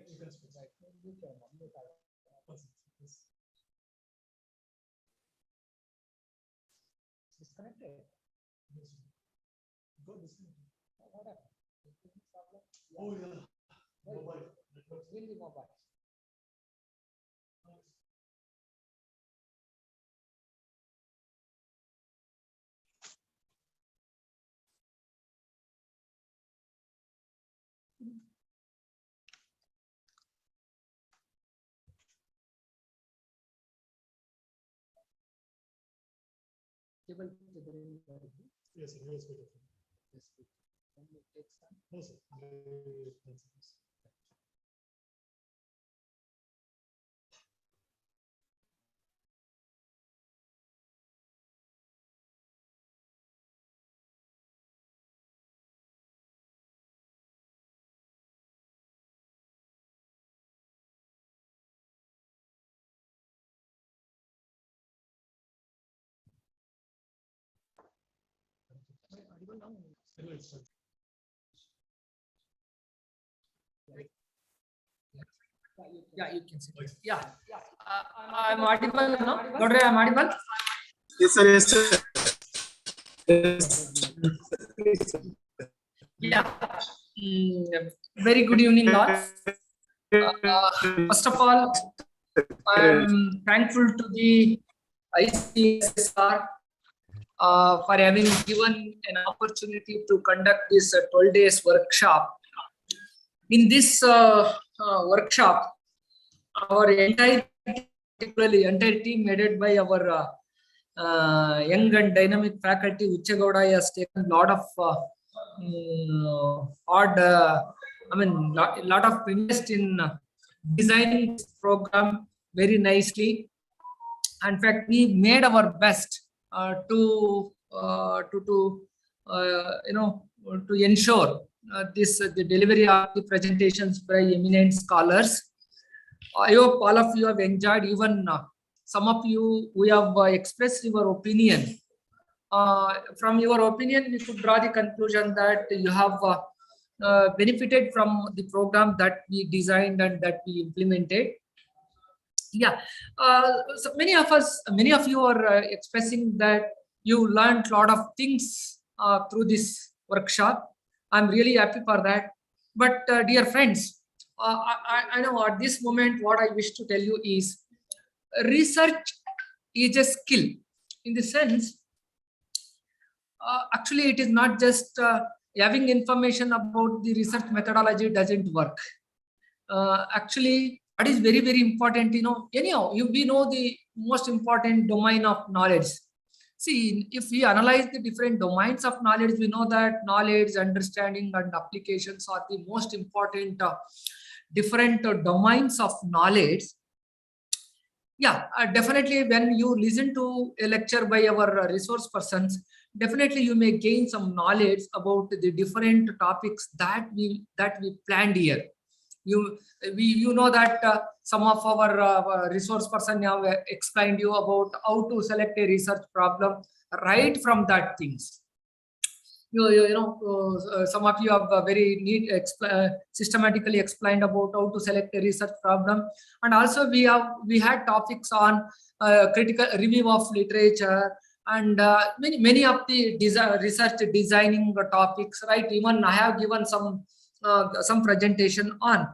Disconnected. Oh yeah. Mobile. Really mobile. Yes, sir. Yes, sir. No, sir. Yeah, you can see. Yeah. I'm audible now. Godre, I'm audible. Yes, sir. Yes, sir. Yeah. Very good evening, all. First of all, I'm thankful to the ICSSR for having given an opportunity to conduct this 12 days workshop. In this workshop, our entire team headed by our young and dynamic faculty, Huchegowda, has taken a lot of odd, lot of invest in designing this program very nicely. In fact, we made our best to ensure the delivery of the presentations by eminent scholars. I hope all of you have enjoyed. Even some of you, we have expressed your opinion. From your opinion, we could draw the conclusion that you have benefited from the program that we designed and that we implemented. Yeah, so many of you are expressing that you learned a lot of things through this workshop. I'm really happy for that. But dear friends, I know at this moment what I wish to tell you is research is a skill, in the sense actually it is not just having information about the research methodology doesn't work. Actually, what is very, very important, anyhow, we know the most important domain of knowledge. See, if we analyze the different domains of knowledge, we know that knowledge, understanding, and applications are the most important different domains of knowledge. Yeah, definitely when you listen to a lecture by our resource persons, definitely you may gain some knowledge about the different topics that we planned here. You know that some of our resource person have explained you about how to select a research problem right from that things. Some of you have very neat systematically explained about how to select a research problem, and also we had topics on critical review of literature and many of the research designing topics, right? Even I have given some presentation on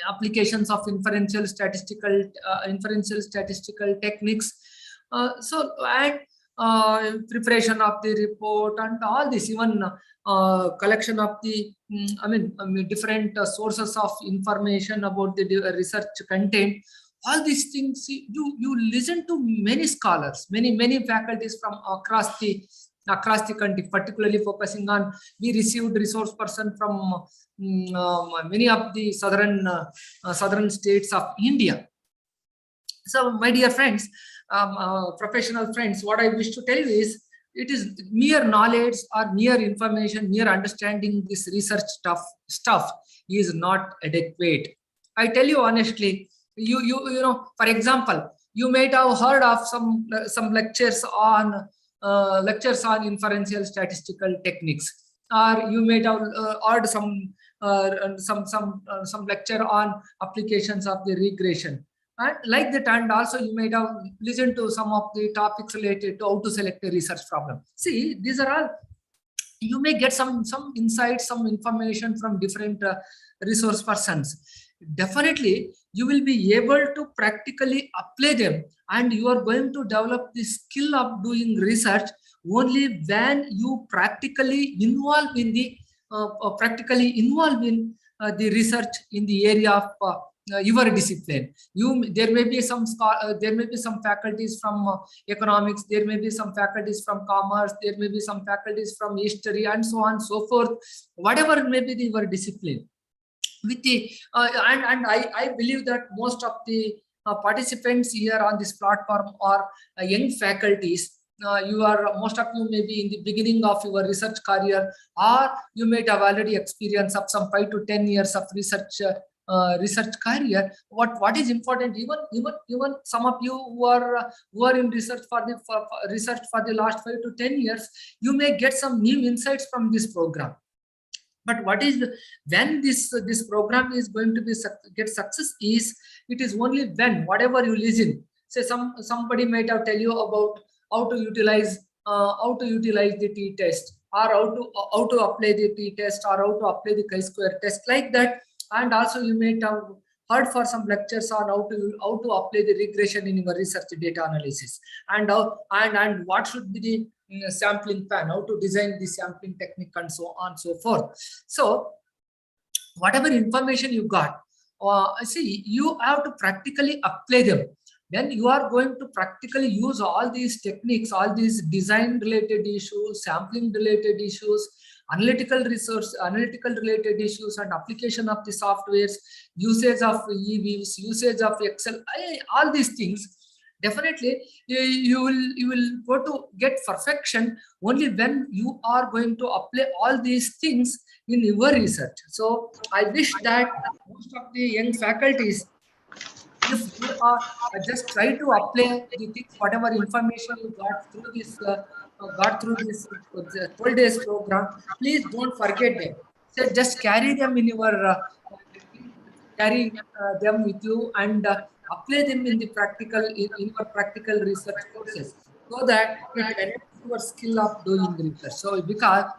applications of inferential statistical techniques. And preparation of the report and all this, even collection of the different sources of information about the research content. All these things, you listen to many scholars, many faculties from across the country, particularly focusing on, we received resource person from many of the southern states of India. So my dear friends, professional friends, what I wish to tell you is, it is mere knowledge or mere information, mere understanding this research stuff is not adequate. I tell you honestly, you know, for example, you might have heard of some lectures on inferential statistical techniques, or you might have heard some lecture on applications of the regression. And like that, and also you might have listened to some of the topics related to how to select a research problem. See, these are all, you may get some insights, some information from different resource persons. Definitely, you will be able to practically apply them, and you are going to develop the skill of doing research only when you practically involve in the research in the area of your discipline. There may be some faculties from economics, there may be some faculties from commerce, there may be some faculties from history, and so on and so forth. Whatever may be your discipline, with the I believe that most of the participants here on this platform are young faculties. Most of you may be in the beginning of your research career, or you might have already experience of some 5 to 10 years of research career. What is important, even some of you who are in research for the last 5 to 10 years, you may get some new insights from this program. But when this program is going to get success is, it is only when whatever you listen. Say somebody might have tell you about how to utilize the t-test, or how to apply the t-test, or how to apply the chi-square test, like that. And also you may have heard for some lectures on how to apply the regression in your research data analysis, and what should be the sampling plan, how to design the sampling technique, and so on and so forth. So whatever information you got, see, you have to practically apply them. then you are going to practically use all these techniques, all these design related issues, sampling related issues, analytical research, analytical related issues, and application of the softwares, usage of EVs, usage of Excel, all these things. Definitely, you will go to get perfection only when you are going to apply all these things in your research. So I wish that most of the young faculties, if you are just try to apply the things, whatever information you got through this 12 days program, please don't forget them. So just carry them in your them with you, and apply them in the practical in your practical research courses, so that it enhances your skill of doing research. So because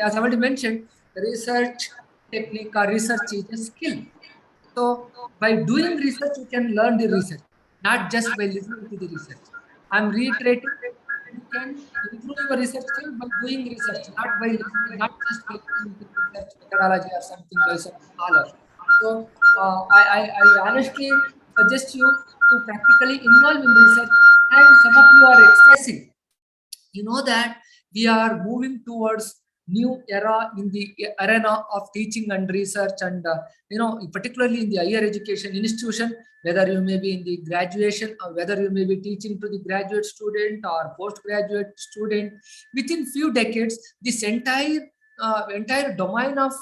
as I already mentioned, research technique or research is a skill. So by doing research, you can learn the research, not just by listening to the research. I'm reiterating, you can improve your research skill by doing research, not by listening, not just by listening to research methodology or something by some scholar. So I honestly suggest you to practically involve in research, and some of you are expressing, you know, that we are moving towards new era in the arena of teaching and research, and particularly in the higher education institution, whether you may be in the graduation or whether you may be teaching to the graduate student or postgraduate student. Within few decades, this entire domain of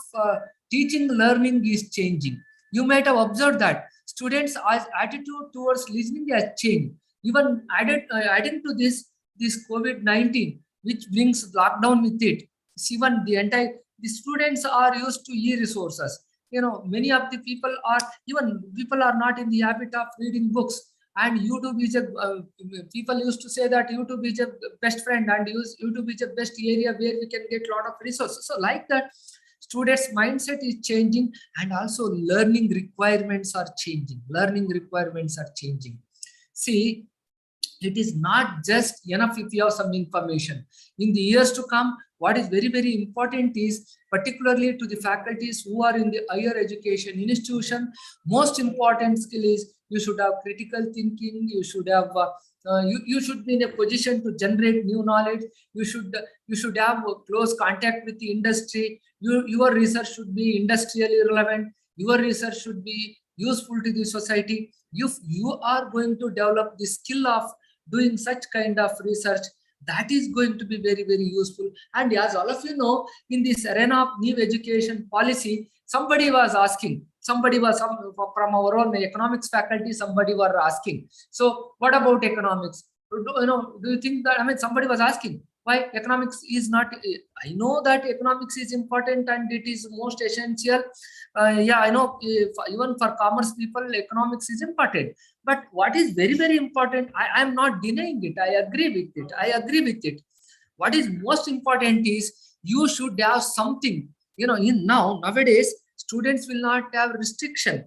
teaching learning is changing. You might have observed that students' attitude towards listening has changed. Even adding to this COVID-19, which brings lockdown with it. Even the students are used to e-resources. Many of the people are not in the habit of reading books. And YouTube is people used to say that YouTube is a best friend, and YouTube is a best area where we can get a lot of resources. So like that, students' mindset is changing, and also learning requirements are changing. See, it is not just enough if you have some information. In the years to come, what is very, very important is, particularly to the faculties who are in the higher education institution, most important skill is you should have critical thinking. You should have you should be in a position to generate new knowledge. You should have a close contact with the industry. Your research should be industrially relevant. Your research should be useful to the society. If you are going to develop the skill of doing such kind of research, that is going to be very, very useful. And as all of you know, in this arena of new education policy, somebody was from our own economics faculty, somebody was asking, so what about economics? Do you think that, somebody was asking why economics is not, I know that economics is important and it is most essential. Yeah, I know, even for commerce people, economics is important. But what is very, very important, I am not denying it. I agree with it. What is most important is you should have something. Nowadays, students will not have restriction.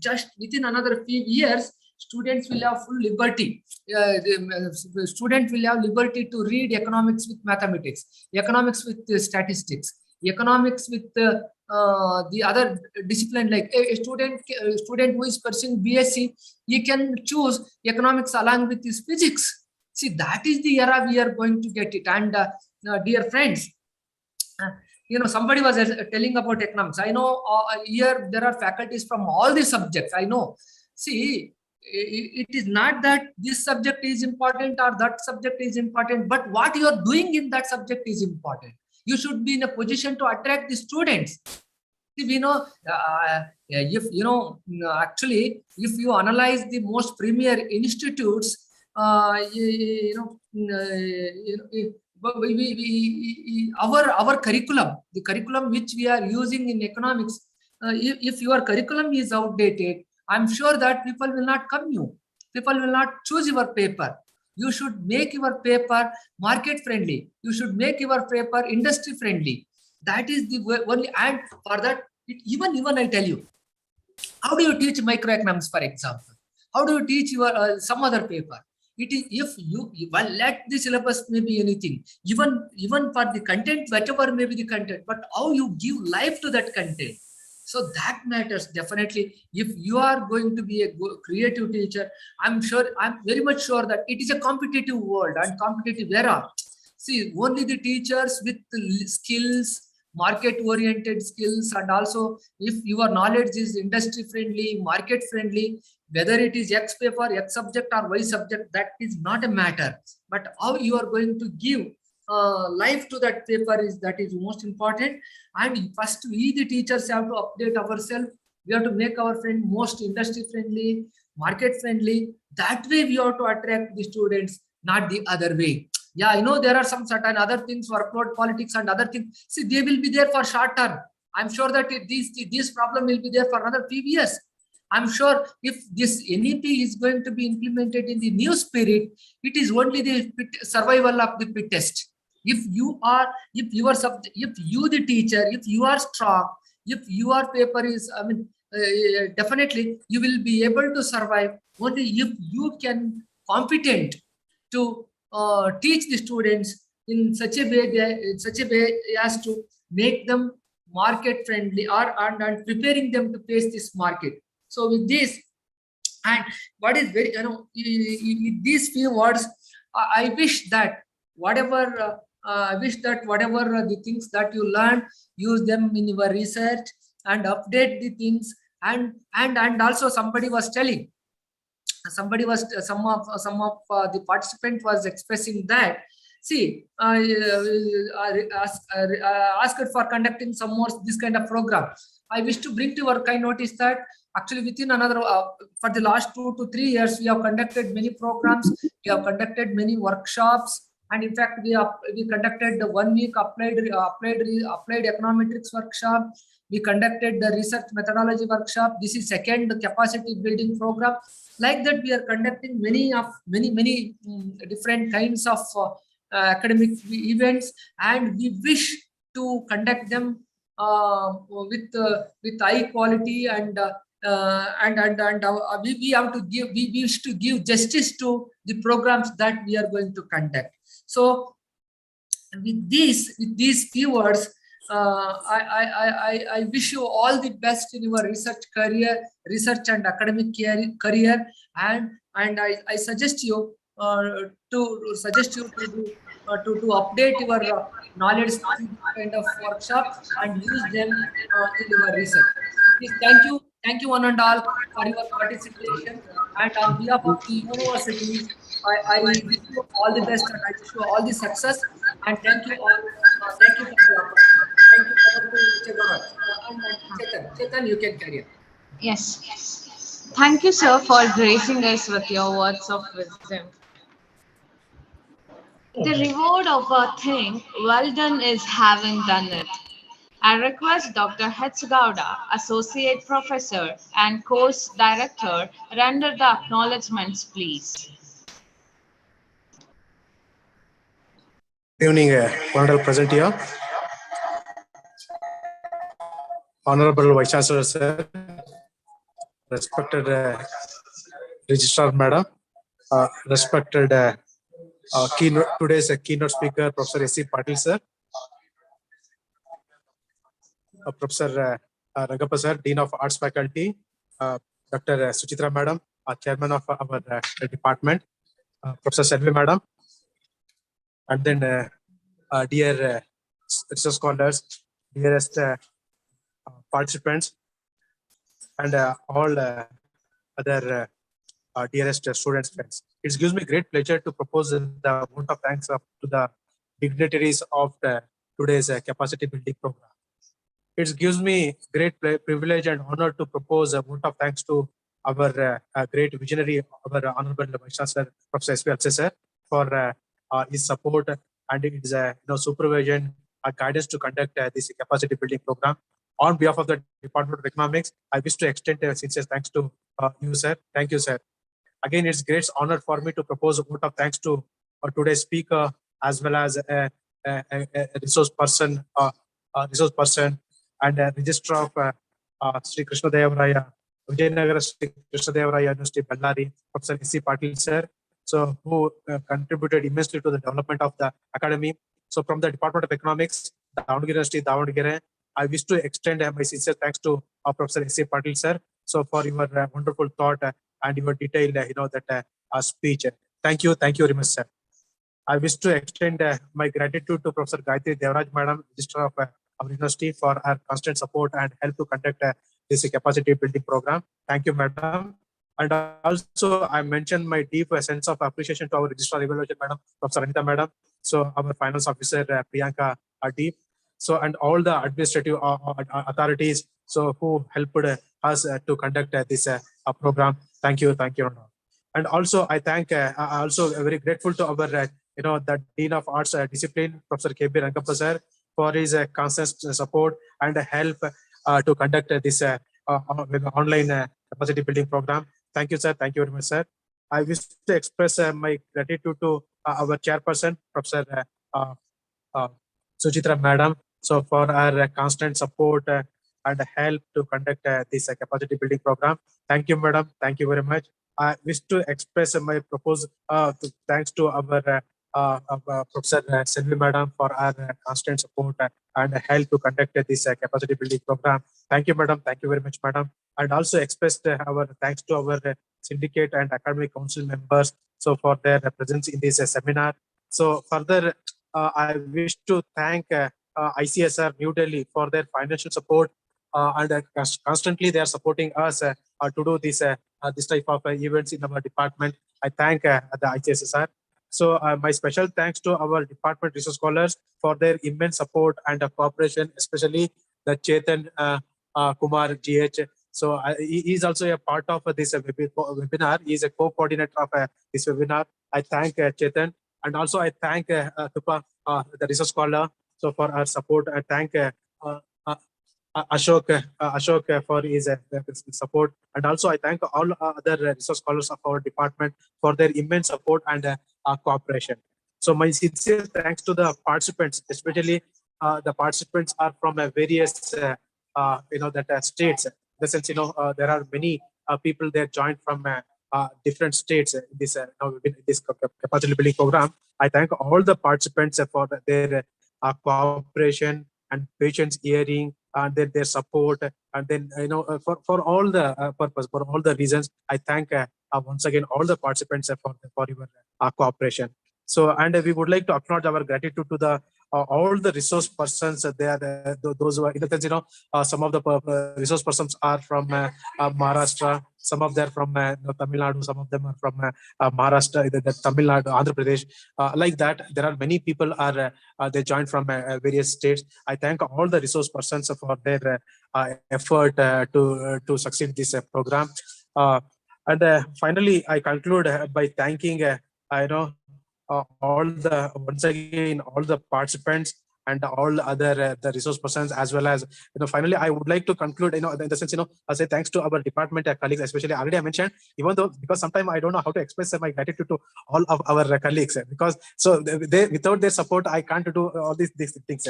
Just within another few years, students will have full liberty. The student will have liberty to read economics with mathematics, economics with statistics, economics with the other discipline. Like a student who is pursuing BSc, he can choose economics along with his physics. See, that is the era we are going to get it. And dear friends, somebody was telling about economics. I know here there are faculties from all the subjects. I know. See, it is not that this subject is important or that subject is important, but what you are doing in that subject is important. You should be in a position to attract the students. See, we know, actually, if you analyze the most premier institutes, our curriculum, the curriculum which we are using in economics, if your curriculum is outdated, I'm sure that people will not come you. People will not choose your paper. You should make your paper market friendly. You should make your paper industry friendly. That is the only. And for that, even I tell you, how do you teach microeconomics, for example? How do you teach your some other paper? It is if you let the syllabus may be anything, even for the content, whatever may be the content, but how you give life to that content. So that matters definitely. If you are going to be a creative teacher, I'm very much sure that it is a competitive world and competitive era. See, only the teachers with skills, market-oriented skills, and also if your knowledge is industry-friendly, market-friendly, whether it is X paper, X subject, or Y subject, that is not a matter. But how you are going to give life to that paper that is most important. And first, we the teachers have to update ourselves. We have to make our friend most industry-friendly, market-friendly. That way, we have to attract the students, not the other way. Yeah, I know there are some certain other things, workload politics and other things. See, they will be there for short term. I'm sure that this problem will be there for another few years. I'm sure if this NEP is going to be implemented in the new spirit, it is only the survival of the fittest. If you the teacher, if you are strong, if your paper is, definitely you will be able to survive only if you can competent to teach the students in such a way as to make them market friendly and preparing them to face this market. So with this, and what is very, with these few words, I wish that whatever the things that you learn, use them in your research and update the things. And also somebody was telling, some of the participant was expressing that, see, asked for conducting some more this kind of program. I wish to bring to your kind notice that actually within another for the last 2 to 3 years we have conducted many programs, we have conducted many workshops, and in fact we conducted the 1 week applied econometrics workshop. We conducted the research methodology workshop. This is second capacity building program. Like that, we are conducting many different kinds of academic events, and we wish to conduct them with high quality, and we have to give, we wish to give justice to the programs that we are going to conduct. So with these few words, I wish you all the best in your research and academic career, and I suggest you to update your knowledge through kind of workshops and use them in your research. Please, thank you one and all for your participation, and on behalf of the university, I wish you all the best and I wish you all the success, and thank you all. Thank you for the opportunity. Thank you, Chetan. Chetan, you can carry on. Yes. Thank you, sir, for gracing us with your words of wisdom. The reward of a thing well done is having done it. I request Dr. H. Gowda, Associate Professor and Course Director, render the acknowledgements, please. Good evening, honorable present here. Honorable Vice Chancellor, sir, respected Registrar Madam, respected today's keynote speaker, Professor S.C. Patil, sir, Professor Ragappa, sir, Dean of Arts Faculty, Dr. Suchitra Madam, Chairman of our department, Professor Selvi Madam, and then dear research scholars, dearest participants, and all other dearest students, friends. It gives me great pleasure to propose the vote of thanks to the dignitaries of today's capacity building program. It gives me great privilege and honor to propose a vote of thanks to our great visionary, our Honorable Vice Chancellor, Professor ICSSR, for his support and his supervision and guidance to conduct this capacity building program. On behalf of the Department of Economics, I wish to extend a sincere thanks to you, sir. Thank you, sir. Again, it's great honor for me to propose a vote of thanks to today's speaker, as well as a resource person, and registrar of Sri Krishna Devaraya, Vijayanagara Sri Krishna Devaraya University, Ballari, Professor S.C. Patil, sir. So, who contributed immensely to the development of the academy. So, from the Department of Economics, Davangere University, Davangere, I wish to extend my sincere thanks to Professor S.A. Patil sir. So for your wonderful thought and your detailed, speech. Thank you very much, sir. I wish to extend my gratitude to Professor Gayatri Devaraj, Madam, Registrar of our university, for her constant support and help to conduct this capacity building program. Thank you, Madam. And also, I mentioned my deep sense of appreciation to our Registrar Evaluation, Madam, Professor Anita, Madam. So our Finance Officer, Priyanka Deep. So, and all the administrative authorities, so who helped us to conduct this program. Thank you. And also, I thank, also very grateful to our, the Dean of Arts Discipline, Professor K.B. Rankappa sir, for his constant support and help to conduct this online capacity building program. Thank you, sir. Thank you very much, sir. I wish to express my gratitude to our chairperson, Professor Sujitra Madam, so for her constant support and help to conduct this capacity building program. Thank you, Madam. Thank you very much. I wish to express my proposal thanks to our Professor Selvi Madam for our constant support and help to conduct this capacity building program. Thank you, Madam. Thank you very much, Madam. And also expressed our thanks to our syndicate and academic council members, so for their presence in this seminar. So further, I wish to thank ICSSR New Delhi for their financial support, and constantly they are supporting us to do this type of events in our department. I thank the ICSSR. So my special thanks to our department research scholars for their immense support and cooperation, especially the Chetan Kumar GH. So he is also a part of this webinar. He is a co-coordinator of this webinar. I thank Chetan, and also I thank Tupa, the research scholar, so for our support. I thank Ashok for his support, and also I thank all other research scholars of our department for their immense support and cooperation. So my sincere thanks to the participants, especially the participants are from various states. In the sense, there are many people there joined from different states in this this capacity building program. I thank all the participants for their cooperation and patience hearing and their support, and then for all the purpose, for all the reasons. I thank once again all the participants for your cooperation. So, and we would like to acknowledge our gratitude to the all the resource persons. They are those who are, in the sense, some of the resource persons are from Maharashtra, some of them are from Tamil Nadu, some of them are from Maharashtra, the Tamil Nadu, Andhra Pradesh, like that. There are many people are they joined from various states. I thank all the resource persons for their effort to succeed this program. And finally, I conclude by thanking once again all the participants and all other the resource persons, as well as finally I would like to conclude in the sense, I say thanks to our department colleagues, especially already I mentioned, even though because sometimes I don't know how to express my gratitude to all of our colleagues, because so they without their support I can't do all these things.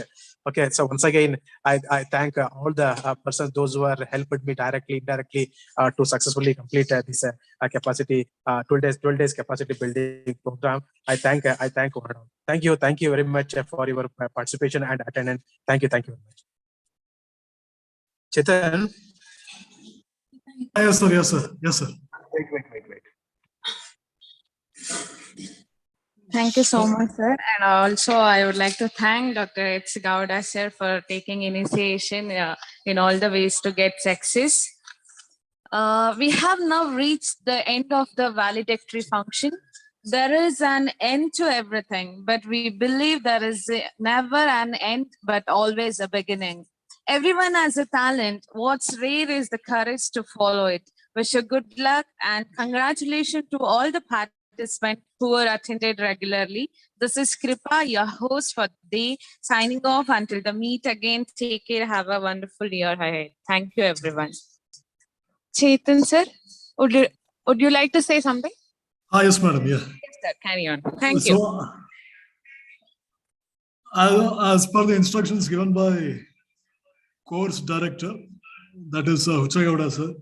Okay, so once again I thank all the persons, those who are helped me directly, indirectly to successfully complete this capacity 12 days capacity building program. I thank thank you very much for your participation and attendance. Thank you very much. Chetan. Yes, sir. Wait. Thank you so much, sir. And also, I would like to thank Dr. H. Gowda, sir, for taking initiation in all the ways to get success. We have now reached the end of the valedictory function. There is an end to everything, but we believe there is never an end, but always a beginning. Everyone has a talent. What's rare is the courage to follow it. Wish you good luck and congratulations to all the participants who are attended regularly. This is Kripa, your host for the day, signing off until the meet again. Take care. Have a wonderful year ahead. Thank you, everyone. Chetan, sir, would you like to say something? Yes, madam. Yeah. Yes, sir. Carry on. Thank you. As per the instructions given by course director, that is Ucha Gowda, sir,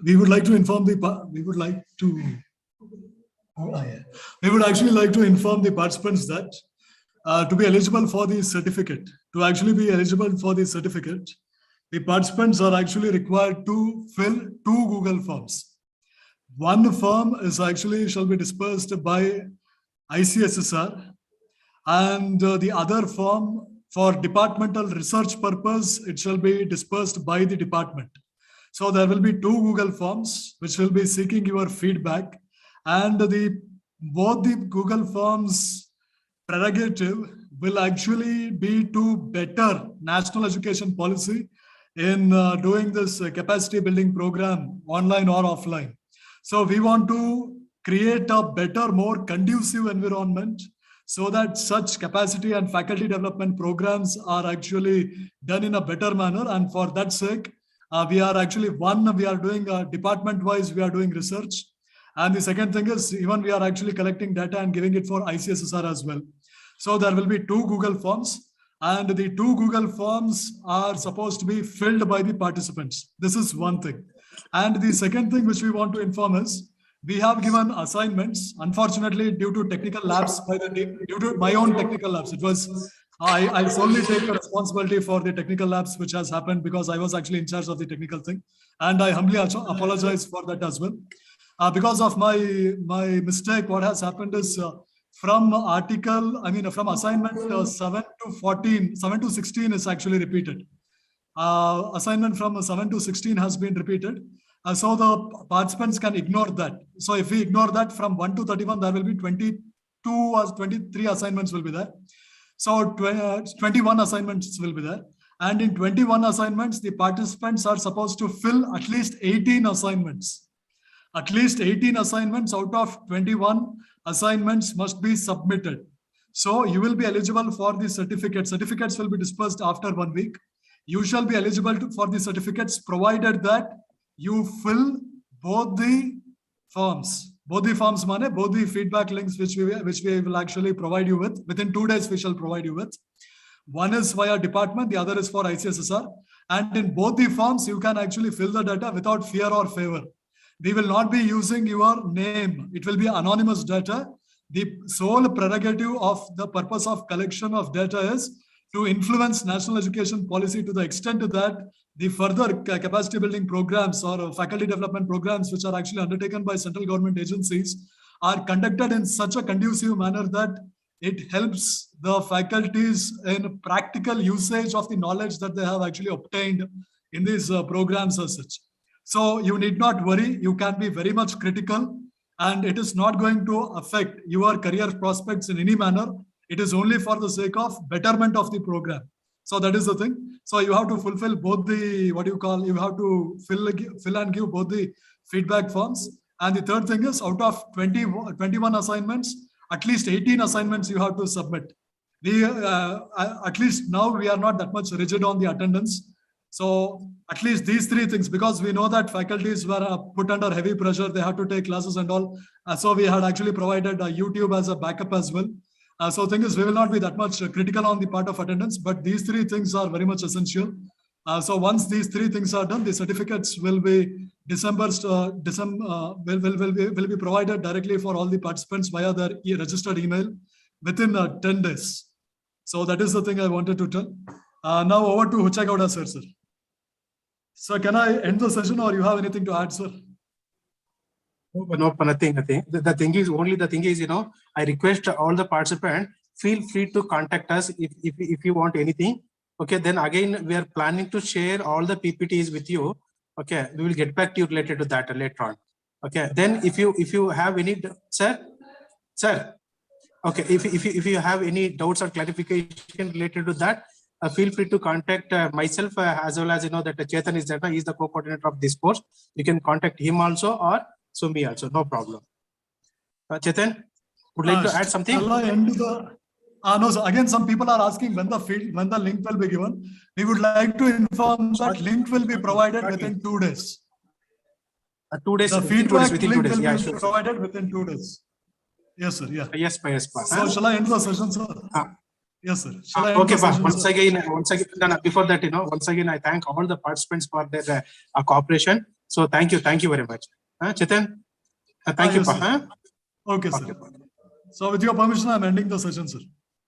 we would like to inform we would actually like to inform the participants that to be eligible for the certificate, to actually be eligible for the certificate, the participants are actually required to fill 2 Google Forms. One form is actually shall be dispersed by ICSSR, and the other form for departmental research purpose, it shall be dispersed by the department. So there will be 2 Google Forms which will be seeking your feedback, and both the Google Forms prerogative will actually be to better national education policy in doing this capacity building program online or offline. So we want to create a better, more conducive environment so that such capacity and faculty development programs are actually done in a better manner. And for that sake, we are actually we are doing department wise, we are doing research. And the second thing is even we are actually collecting data and giving it for ICSSR as well. So there will be 2 Google Forms, and the 2 Google Forms are supposed to be filled by the participants. This is one thing. And the second thing which we want to inform is, we have given assignments. Unfortunately, due to technical lapse by the team, due to my own technical lapse, it was, I solely take the responsibility for the technical lapse which has happened because I was actually in charge of the technical thing. And I humbly apologize for that as well. Because of my mistake, what has happened is from assignment 7 to 14, 7 to 16 is actually repeated. Assignment from 7 to 16 has been repeated. So the participants can ignore that. So if we ignore that, from 1 to 31, there will be 22 or 23 assignments will be there. So 21 assignments will be there. And in 21 assignments, the participants are supposed to fill at least 18 assignments. At least 18 assignments out of 21 assignments must be submitted. So you will be eligible for the certificate. Certificates will be dispersed after 1 week. You shall be eligible for the certificates provided that you fill both the forms. Both the forms, both the feedback links which we will actually provide you with. Within 2 days, we shall provide you with. One is via department, the other is for ICSSR. And in both the forms, you can actually fill the data without fear or favor. We will not be using your name. It will be anonymous data. The sole prerogative of the purpose of collection of data is to influence national education policy to the extent that the further capacity building programs or faculty development programs which are actually undertaken by central government agencies are conducted in such a conducive manner that it helps the faculties in practical usage of the knowledge that they have actually obtained in these programs as such. So you need not worry. You can be very much critical, and it is not going to affect your career prospects in any manner. It is only for the sake of betterment of the program. So that is the thing. So you have to fulfill both the, you have to fill and give both the feedback forms. And the third thing is, out of 21 assignments, at least 18 assignments you have to submit. We, at least now we are not that much rigid on the attendance. So at least these 3 things, because we know that faculties were put under heavy pressure, they had to take classes and all. So we had actually provided YouTube as a backup as well. So thing is, we will not be that much critical on the part of attendance, but these 3 things are very much essential. So once these 3 things are done, the certificates will be will be provided directly for all the participants via their registered email within 10 days. So that is the thing I wanted to tell. Now over to Huchagowda sir. So can I end the session, or you have anything to add, sir? No, nothing. The thing is, I request all the participants, feel free to contact us if you want anything. Okay, then again, we are planning to share all the PPTs with you. Okay, we will get back to you related to that later on. Okay, then if you have any, sir. Okay, if you have any doubts or clarification related to that, feel free to contact myself as well as that Chetan is there. He is the co-coordinator of this course. You can contact him also, or me also, no problem. Chetan, would like to add something? Shall I end the? No, so again, some people are asking when the link will be given. We would like to inform that link will be provided within 2 days. 2 days. The feedback link will be Yeah, provided within 2 days. Yes, sir. Yeah. Yes, So shall I end the session, sir? Yes, sir. Shall I end okay, the session, once again, before that, once again, I thank all the participants for their cooperation. So thank you very much. Chetan, thank you. Yes, sir. Okay, sir. So with your permission, I'm ending the session, sir.